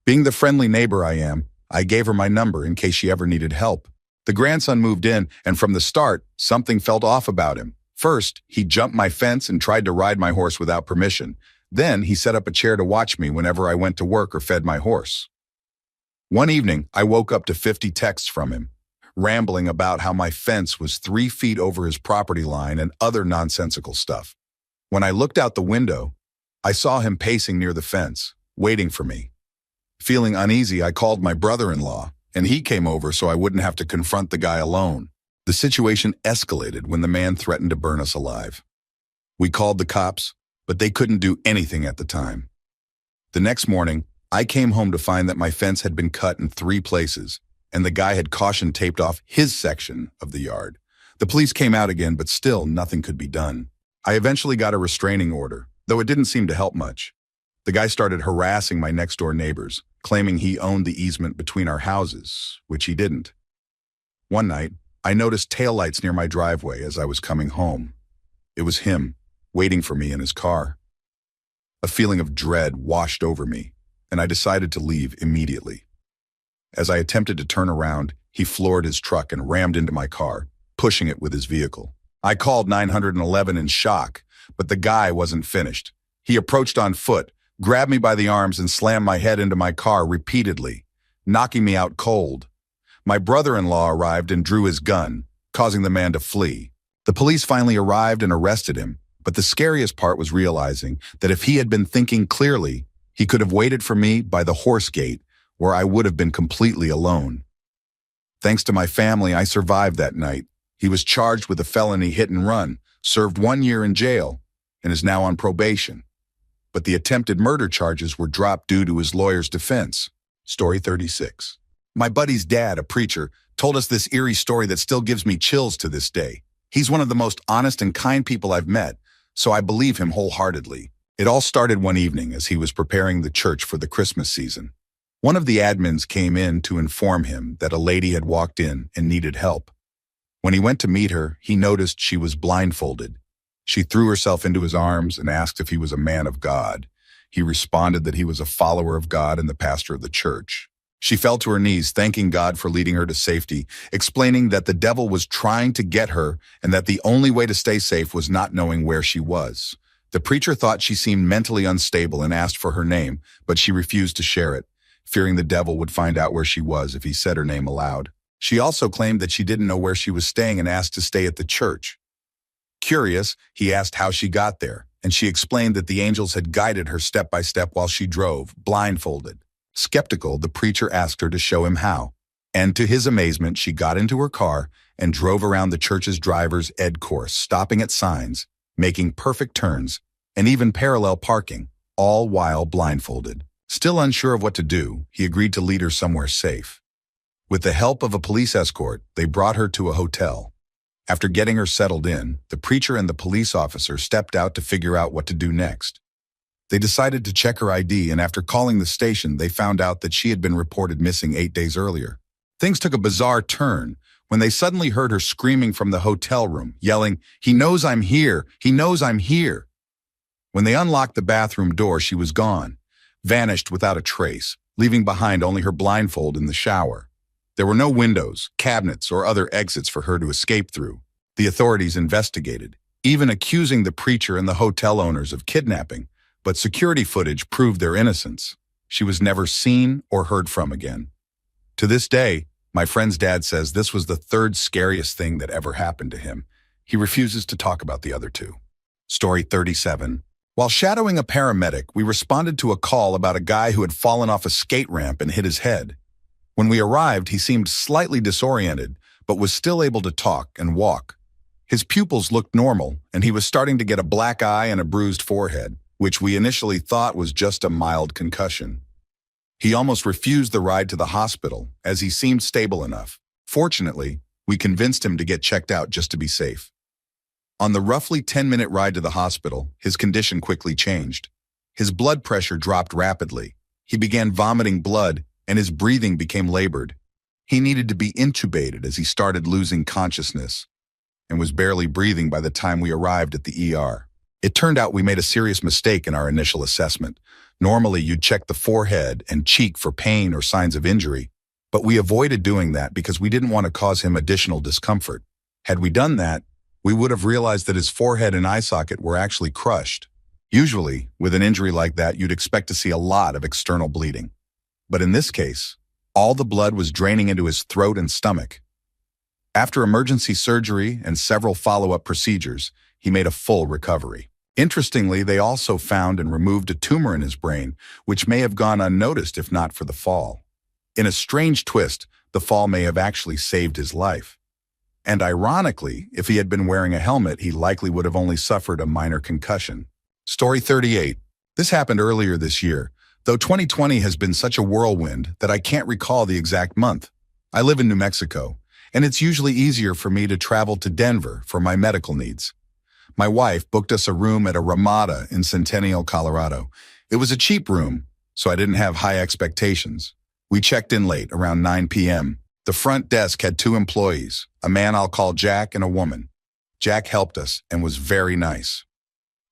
Speaker 1: Being the friendly neighbor I am, I gave her my number in case she ever needed help. The grandson moved in, and from the start, something felt off about him. First, he jumped my fence and tried to ride my horse without permission. Then, he set up a chair to watch me whenever I went to work or fed my horse. One evening, I woke up to 50 texts from him, rambling about how my fence was 3 feet over his property line and other nonsensical stuff. When I looked out the window, I saw him pacing near the fence, waiting for me. Feeling uneasy, I called my brother-in-law, and he came over so I wouldn't have to confront the guy alone. The situation escalated when the man threatened to burn us alive. We called the cops, but they couldn't do anything at the time. The next morning, I came home to find that my fence had been cut in 3 places, and the guy had caution taped off his section of the yard. The police came out again, but still nothing could be done. I eventually got a restraining order, though it didn't seem to help much. The guy started harassing my next-door neighbors, claiming he owned the easement between our houses, which he didn't. One night, I noticed taillights near my driveway as I was coming home. It was him, waiting for me in his car. A feeling of dread washed over me, and I decided to leave immediately. As I attempted to turn around, he floored his truck and rammed into my car, pushing it with his vehicle. I called 911 in shock, but the guy wasn't finished. He approached on foot, grabbed me by the arms, and slammed my head into my car repeatedly, knocking me out cold. My brother-in-law arrived and drew his gun, causing the man to flee. The police finally arrived and arrested him, but the scariest part was realizing that if he had been thinking clearly, he could have waited for me by the horse gate, where I would have been completely alone. Thanks to my family, I survived that night. He was charged with a felony hit and run, served 1 year in jail, and is now on probation. But the attempted murder charges were dropped due to his lawyer's defense. Story 36. My buddy's dad, a preacher, told us this eerie story that still gives me chills to this day. He's one of the most honest and kind people I've met, so I believe him wholeheartedly. It all started one evening as he was preparing the church for the Christmas season. One of the admins came in to inform him that a lady had walked in and needed help. When he went to meet her, he noticed she was blindfolded. She threw herself into his arms and asked if he was a man of God. He responded that he was a follower of God and the pastor of the church. She fell to her knees, thanking God for leading her to safety, explaining that the devil was trying to get her and that the only way to stay safe was not knowing where she was. The preacher thought she seemed mentally unstable and asked for her name, but she refused to share it, fearing the devil would find out where she was if he said her name aloud. She also claimed that she didn't know where she was staying and asked to stay at the church. Curious, he asked how she got there, and she explained that the angels had guided her step by step while she drove, blindfolded. Skeptical, the preacher asked her to show him how, and to his amazement, she got into her car and drove around the church's driver's ed course, stopping at signs, making perfect turns, and even parallel parking, all while blindfolded. Still unsure of what to do, he agreed to lead her somewhere safe. With the help of a police escort, they brought her to a hotel. After getting her settled in, the preacher and the police officer stepped out to figure out what to do next. They decided to check her ID, and after calling the station, they found out that she had been reported missing 8 days earlier. Things took a bizarre turn when they suddenly heard her screaming from the hotel room, yelling, "He knows I'm here! He knows I'm here!" When they unlocked the bathroom door, she was gone, vanished without a trace, leaving behind only her blindfold in the shower. There were no windows, cabinets, or other exits for her to escape through. The authorities investigated, even accusing the preacher and the hotel owners of kidnapping, but security footage proved their innocence. She was never seen or heard from again. To this day, my friend's dad says this was the third scariest thing that ever happened to him. He refuses to talk about the other two. Story 37. While shadowing a paramedic, we responded to a call about a guy who had fallen off a skate ramp and hit his head. When we arrived, he seemed slightly disoriented, but was still able to talk and walk. His pupils looked normal, and he was starting to get a black eye and a bruised forehead, which we initially thought was just a mild concussion. He almost refused the ride to the hospital, as he seemed stable enough. Fortunately, we convinced him to get checked out just to be safe. On the roughly 10-minute ride to the hospital, his condition quickly changed. His blood pressure dropped rapidly. He began vomiting blood, and his breathing became labored. He needed to be intubated as he started losing consciousness and was barely breathing by the time we arrived at the ER. It turned out we made a serious mistake in our initial assessment. Normally, you'd check the forehead and cheek for pain or signs of injury, but we avoided doing that because we didn't want to cause him additional discomfort. Had we done that, we would have realized that his forehead and eye socket were actually crushed. Usually, with an injury like that, you'd expect to see a lot of external bleeding. But in this case, all the blood was draining into his throat and stomach. After emergency surgery and several follow-up procedures, he made a full recovery. Interestingly, they also found and removed a tumor in his brain, which may have gone unnoticed if not for the fall. In a strange twist, the fall may have actually saved his life. And ironically, if he had been wearing a helmet, he likely would have only suffered a minor concussion. Story 38. This happened earlier this year, though 2020 has been such a whirlwind that I can't recall the exact month. I live in New Mexico, and it's usually easier for me to travel to Denver for my medical needs. My wife booked us a room at a Ramada in Centennial, Colorado. It was a cheap room, so I didn't have high expectations. We checked in late, around 9 p.m. The front desk had 2 employees, a man I'll call Jack and a woman. Jack helped us and was very nice.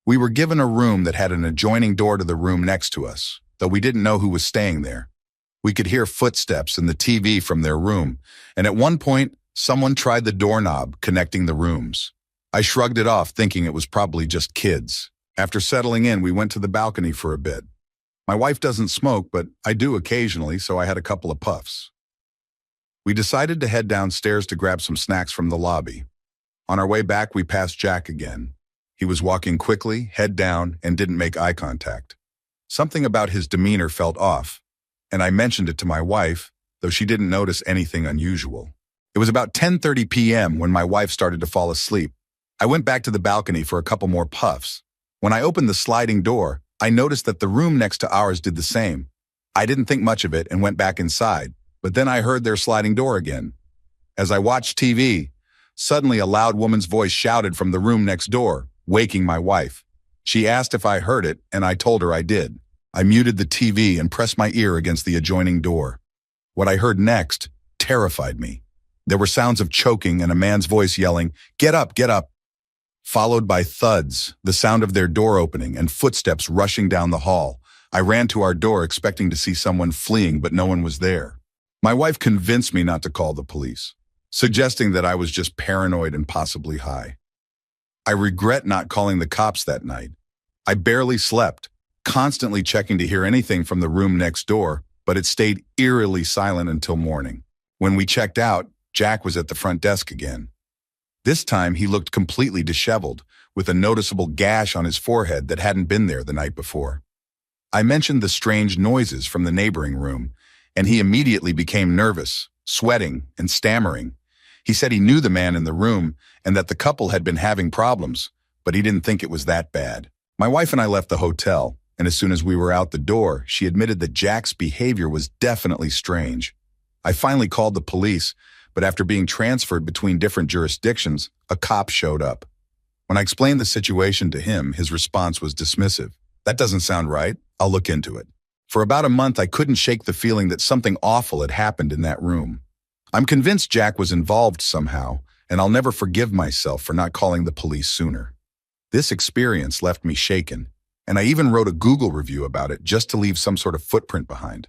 Speaker 1: We were given a room that had an adjoining door to the room next to us, though we didn't know who was staying there. We could hear footsteps and the TV from their room, and at one point, someone tried the doorknob connecting the rooms. I shrugged it off, thinking it was probably just kids. After settling in, we went to the balcony for a bit. My wife doesn't smoke, but I do occasionally, so I had a couple of puffs. We decided to head downstairs to grab some snacks from the lobby. On our way back, we passed Jack again. He was walking quickly, head down, and didn't make eye contact. Something about his demeanor felt off, and I mentioned it to my wife, though she didn't notice anything unusual. It was about 10:30 p.m. when my wife started to fall asleep. I went back to the balcony for a couple more puffs. When I opened the sliding door, I noticed that the room next to ours did the same. I didn't think much of it and went back inside, but then I heard their sliding door again. As I watched TV, Suddenly, a loud woman's voice shouted from the room next door, waking my wife. She asked if I heard it, and I told her I did. I muted the TV and pressed my ear against the adjoining door. What I heard next terrified me. There were sounds of choking and a man's voice yelling, "Get up, get up," followed by thuds, the sound of their door opening, and footsteps rushing down the hall. I ran to our door expecting to see someone fleeing, but no one was there. My wife convinced me not to call the police, suggesting that I was just paranoid and possibly high. I regret not calling the cops that night. I barely slept, constantly checking to hear anything from the room next door, but it stayed eerily silent until morning. When we checked out, Jack was at the front desk again. This time, he looked completely disheveled, with a noticeable gash on his forehead that hadn't been there the night before. I mentioned the strange noises from the neighboring room, and he immediately became nervous, sweating, and stammering. He said he knew the man in the room and that the couple had been having problems, but he didn't think it was that bad. My wife and I left the hotel, and as soon as we were out the door, she admitted that Jack's behavior was definitely strange. I finally called the police, but after being transferred between different jurisdictions, a cop showed up. When I explained the situation to him, his response was dismissive. "That doesn't sound right. I'll look into it." For about a month, I couldn't shake the feeling that something awful had happened in that room. I'm convinced Jack was involved somehow, and I'll never forgive myself for not calling the police sooner. This experience left me shaken, and I even wrote a Google review about it just to leave some sort of footprint behind.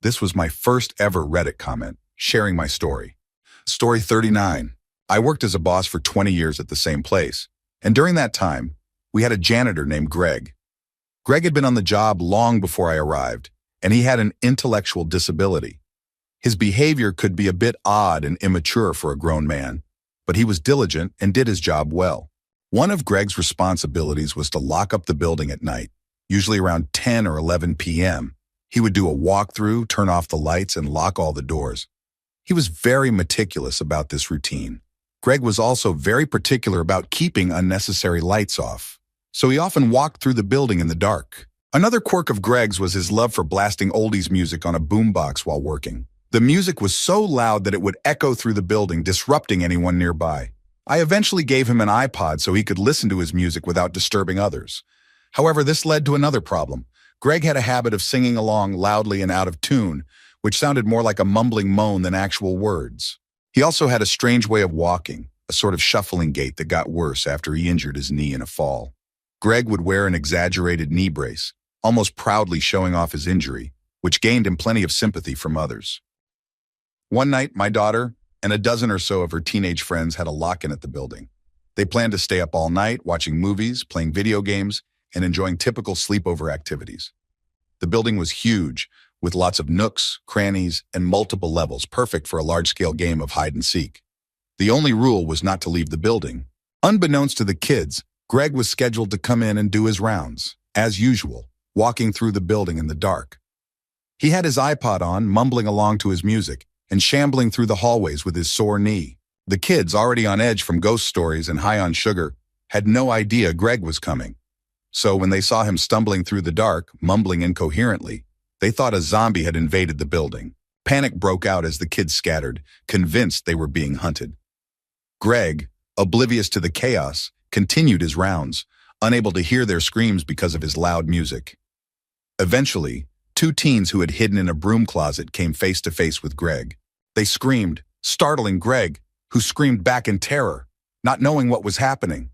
Speaker 1: This was my first ever Reddit comment, sharing my story. Story 39. I worked as a boss for 20 years at the same place, and during that time, we had a janitor named Greg. Greg had been on the job long before I arrived, and he had an intellectual disability. His behavior could be a bit odd and immature for a grown man, but he was diligent and did his job well. One of Greg's responsibilities was to lock up the building at night, usually around 10 or 11 p.m. He would do a walkthrough, turn off the lights, and lock all the doors. He was very meticulous about this routine. Greg was also very particular about keeping unnecessary lights off, so he often walked through the building in the dark. Another quirk of Greg's was his love for blasting oldies music on a boombox while working. The music was so loud that it would echo through the building, disrupting anyone nearby. I eventually gave him an iPod so he could listen to his music without disturbing others. However, this led to another problem. Greg had a habit of singing along loudly and out of tune, which sounded more like a mumbling moan than actual words. He also had a strange way of walking, a sort of shuffling gait that got worse after he injured his knee in a fall. Greg would wear an exaggerated knee brace, almost proudly showing off his injury, which gained him plenty of sympathy from others. One night, my daughter and a dozen or so of her teenage friends had a lock-in at the building. They planned to stay up all night, watching movies, playing video games, and enjoying typical sleepover activities. The building was huge, with lots of nooks, crannies, and multiple levels, perfect for a large-scale game of hide-and-seek. The only rule was not to leave the building. Unbeknownst to the kids, Greg was scheduled to come in and do his rounds, as usual, walking through the building in the dark. He had his iPod on, mumbling along to his music, and shambling through the hallways with his sore knee. The kids, already on edge from ghost stories and high on sugar, had no idea Greg was coming. So when they saw him stumbling through the dark, mumbling incoherently, they thought a zombie had invaded the building. Panic broke out as the kids scattered, convinced they were being hunted. Greg, oblivious to the chaos, continued his rounds, unable to hear their screams because of his loud music. Eventually, two teens who had hidden in a broom closet came face to face with Greg. They screamed, startling Greg, who screamed back in terror, not knowing what was happening.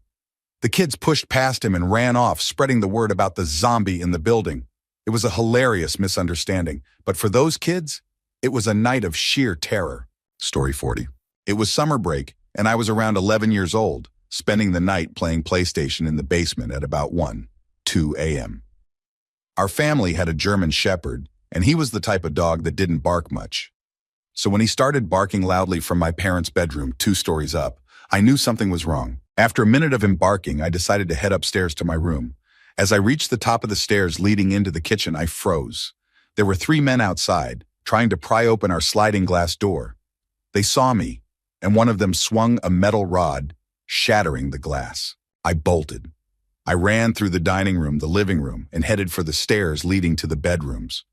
Speaker 1: The kids pushed past him and ran off, spreading the word about the zombie in the building. It was a hilarious misunderstanding, but for those kids, it was a night of sheer terror. Story 40. It was summer break, and I was around 11 years old, spending the night playing PlayStation in the basement at about 2 a.m. Our family had a German Shepherd, and he was the type of dog that didn't bark much. So when he started barking loudly from my parents' bedroom 2 stories up, I knew something was wrong. After a minute of him barking, I decided to head upstairs to my room. As I reached the top of the stairs leading into the kitchen, I froze. There were 3 men outside, trying to pry open our sliding glass door. They saw me, and one of them swung a metal rod, shattering the glass. I bolted. I ran through the dining room, the living room, and headed for the stairs leading to the bedrooms.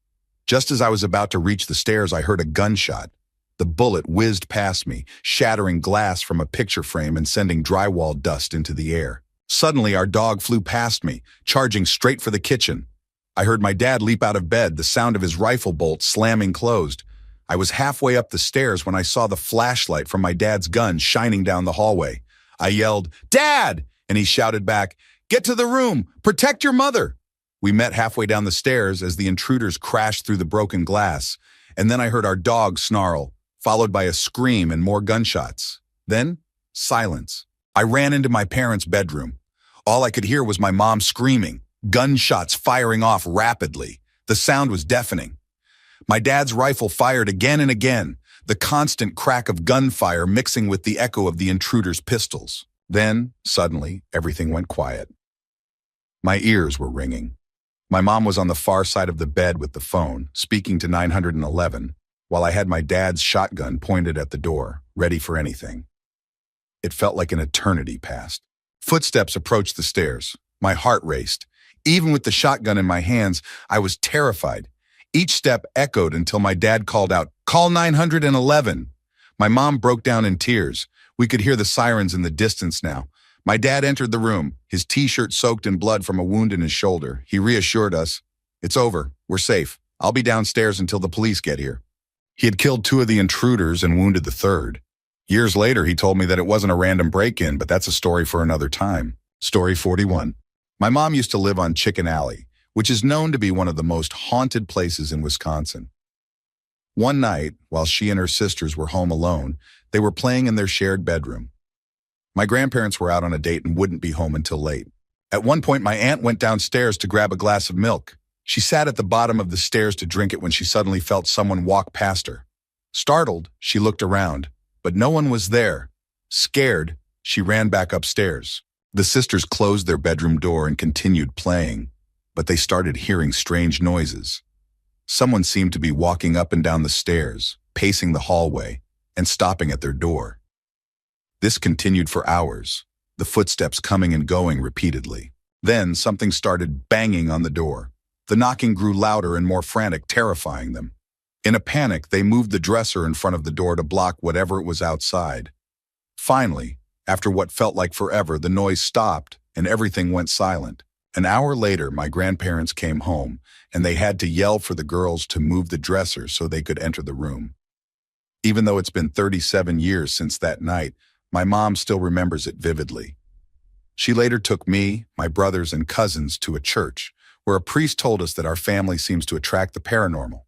Speaker 1: Just as I was about to reach the stairs, I heard a gunshot. The bullet whizzed past me, shattering glass from a picture frame and sending drywall dust into the air. Suddenly, our dog flew past me, charging straight for the kitchen. I heard my dad leap out of bed, the sound of his rifle bolt slamming closed. I was halfway up the stairs when I saw the flashlight from my dad's gun shining down the hallway. I yelled, "Dad!" and he shouted back, "Get to the room! Protect your mother!" We met halfway down the stairs as the intruders crashed through the broken glass, and then I heard our dog snarl, followed by a scream and more gunshots. Then, silence. I ran into my parents' bedroom. All I could hear was my mom screaming, gunshots firing off rapidly. The sound was deafening. My dad's rifle fired again and again, the constant crack of gunfire mixing with the echo of the intruders' pistols. Then, suddenly, everything went quiet. My ears were ringing. My mom was on the far side of the bed with the phone, speaking to 911, while I had my dad's shotgun pointed at the door, ready for anything. It felt like an eternity passed. Footsteps approached the stairs. My heart raced. Even with the shotgun in my hands, I was terrified. Each step echoed until my dad called out, "Call 911." My mom broke down in tears. We could hear the sirens in the distance now. My dad entered the room, his t-shirt soaked in blood from a wound in his shoulder. He reassured us, "It's over. We're safe. I'll be downstairs until the police get here." He had killed 2 of the intruders and wounded the 3rd. Years later, he told me that it wasn't a random break-in, but that's a story for another time. Story 41. My mom used to live on Chicken Alley, which is known to be one of the most haunted places in Wisconsin. One night, while she and her sisters were home alone, they were playing in their shared bedroom. My grandparents were out on a date and wouldn't be home until late. At one point, my aunt went downstairs to grab a glass of milk. She sat at the bottom of the stairs to drink it when she suddenly felt someone walk past her. Startled, she looked around, but no one was there. Scared, she ran back upstairs. The sisters closed their bedroom door and continued playing, but they started hearing strange noises. Someone seemed to be walking up and down the stairs, pacing the hallway, and stopping at their door. This continued for hours, the footsteps coming and going repeatedly. Then something started banging on the door. The knocking grew louder and more frantic, terrifying them. In a panic, they moved the dresser in front of the door to block whatever it was outside. Finally, after what felt like forever, the noise stopped and everything went silent. An hour later, my grandparents came home, and they had to yell for the girls to move the dresser so they could enter the room. Even though it's been 37 years since that night, my mom still remembers it vividly. She later took me, my brothers, and cousins to a church, where a priest told us that our family seems to attract the paranormal.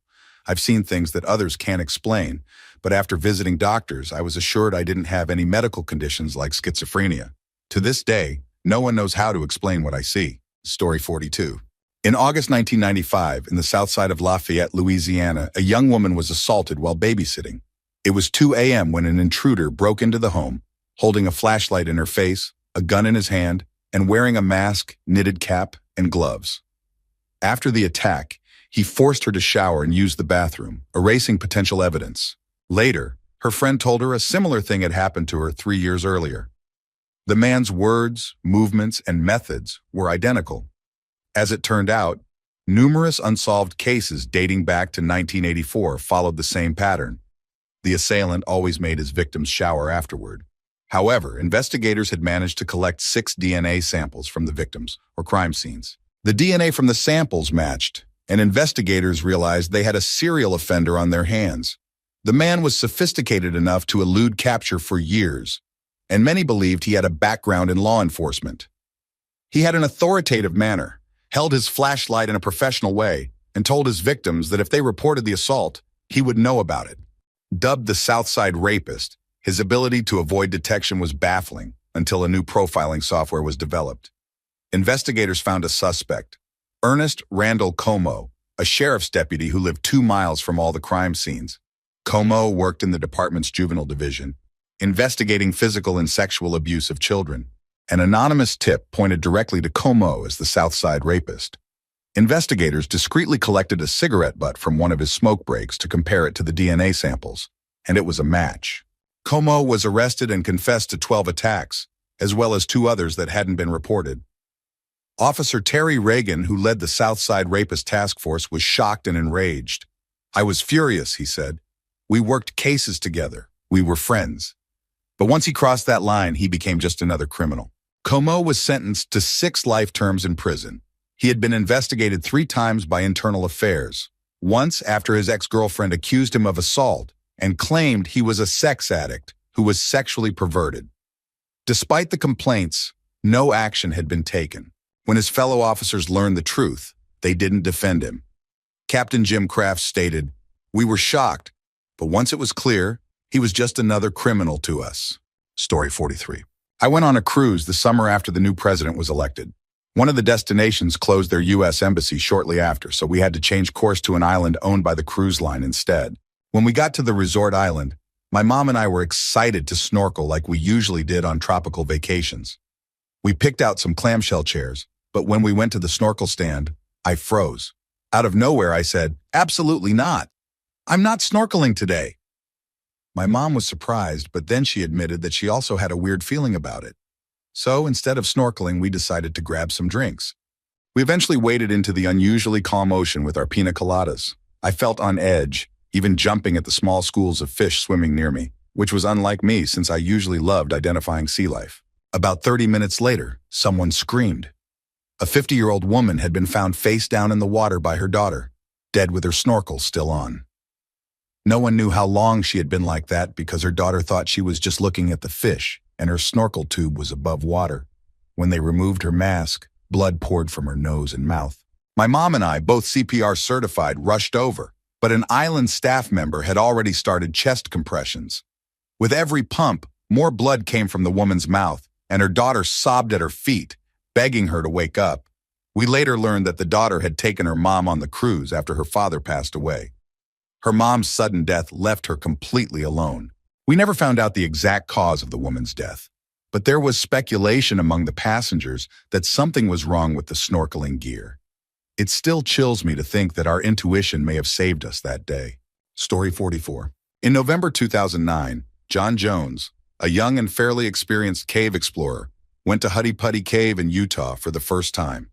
Speaker 1: I've seen things that others can't explain, but after visiting doctors, I was assured I didn't have any medical conditions like schizophrenia. To this day, no one knows how to explain what I see. Story 42. In August 1995, in the south side of Lafayette, Louisiana, a young woman was assaulted while babysitting. It was 2 a.m. when an intruder broke into the home, holding a flashlight in her face, a gun in his hand, and wearing a mask, knitted cap, and gloves. After the attack, he forced her to shower and use the bathroom, erasing potential evidence. Later, her friend told her a similar thing had happened to her 3 years earlier. The man's words, movements, and methods were identical. As it turned out, numerous unsolved cases dating back to 1984 followed the same pattern. The assailant always made his victims shower afterward. However, investigators had managed to collect 6 DNA samples from the victims, or crime scenes. The DNA from the samples matched, and investigators realized they had a serial offender on their hands. The man was sophisticated enough to elude capture for years, and many believed he had a background in law enforcement. He had an authoritative manner, held his flashlight in a professional way, and told his victims that if they reported the assault, he would know about it. Dubbed the Southside Rapist, his ability to avoid detection was baffling until a new profiling software was developed. Investigators found a suspect, Ernest Randall Como, a sheriff's deputy who lived 2 miles from all the crime scenes. Como worked in the department's juvenile division, investigating physical and sexual abuse of children. An anonymous tip pointed directly to Como as the Southside Rapist. Investigators discreetly collected a cigarette butt from one of his smoke breaks to compare it to the DNA samples, and it was a match. Como was arrested and confessed to 12 attacks, as well as 2 others that hadn't been reported. Officer Terry Reagan, who led the Southside Rapist Task Force, was shocked and enraged. "I was furious," he said. We worked cases together. We were friends. But once he crossed that line, he became just another criminal. Como was sentenced to 6 life terms in prison. He had been investigated 3 times by Internal Affairs. Once after his ex-girlfriend accused him of assault and claimed he was a sex addict who was sexually perverted. Despite the complaints, no action had been taken. When his fellow officers learned the truth, they didn't defend him. Captain Jim Kraft stated, "We were shocked, but once it was clear, he was just another criminal to us." Story 43. I went on a cruise the summer after the new president was elected. One of the destinations closed their U.S. embassy shortly after, so we had to change course to an island owned by the cruise line instead. When we got to the resort island, my mom and I were excited to snorkel like we usually did on tropical vacations. We picked out some clamshell chairs, but when we went to the snorkel stand, I froze. Out of nowhere, I said, "Absolutely not. I'm not snorkeling today." My mom was surprised, but then she admitted that she also had a weird feeling about it. So instead of snorkeling, we decided to grab some drinks. We eventually waded into the unusually calm ocean with our pina coladas. I felt on edge, even jumping at the small schools of fish swimming near me, which was unlike me since I usually loved identifying sea life. About 30 minutes later, someone screamed. A 50-year-old woman had been found face down in the water by her daughter, dead with her snorkel still on. No one knew how long she had been like that because her daughter thought she was just looking at the fish and her snorkel tube was above water. When they removed her mask, blood poured from her nose and mouth. My mom and I, both CPR certified, rushed over, but an island staff member had already started chest compressions. With every pump, more blood came from the woman's mouth, and her daughter sobbed at her feet, begging her to wake up. We later learned that the daughter had taken her mom on the cruise after her father passed away. Her mom's sudden death left her completely alone. We never found out the exact cause of the woman's death, but there was speculation among the passengers that something was wrong with the snorkeling gear. It still chills me to think that our intuition may have saved us that day. Story 44. In November 2009, John Jones, a young and fairly experienced cave explorer, went to Huddy Putty Cave in Utah for the first time.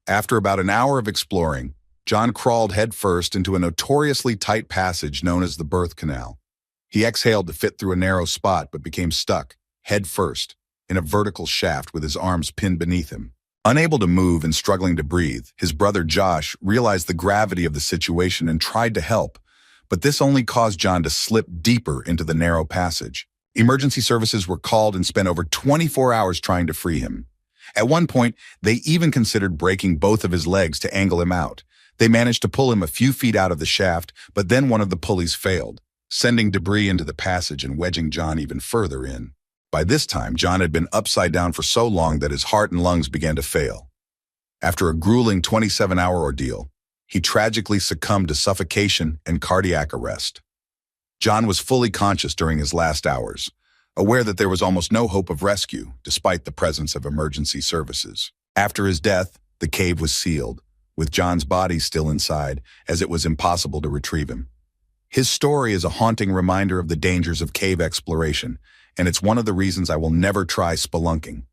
Speaker 1: After about an hour of exploring, John crawled headfirst into a notoriously tight passage known as the Birth Canal. He exhaled to fit through a narrow spot but became stuck, head first, in a vertical shaft with his arms pinned beneath him. Unable to move and struggling to breathe, his brother Josh realized the gravity of the situation and tried to help, but this only caused John to slip deeper into the narrow passage. Emergency services were called and spent over 24 hours trying to free him. At one point, they even considered breaking both of his legs to angle him out. They managed to pull him a few feet out of the shaft, but then one of the pulleys failed, sending debris into the passage and wedging John even further in. By this time, John had been upside down for so long that his heart and lungs began to fail. After a grueling 27-hour ordeal, he tragically succumbed to suffocation and cardiac arrest. John was fully conscious during his last hours, aware that there was almost no hope of rescue, despite the presence of emergency services. After his death, the cave was sealed, with John's body still inside, as it was impossible to retrieve him. His story is a haunting reminder of the dangers of cave exploration, and it's one of the reasons I will never try spelunking.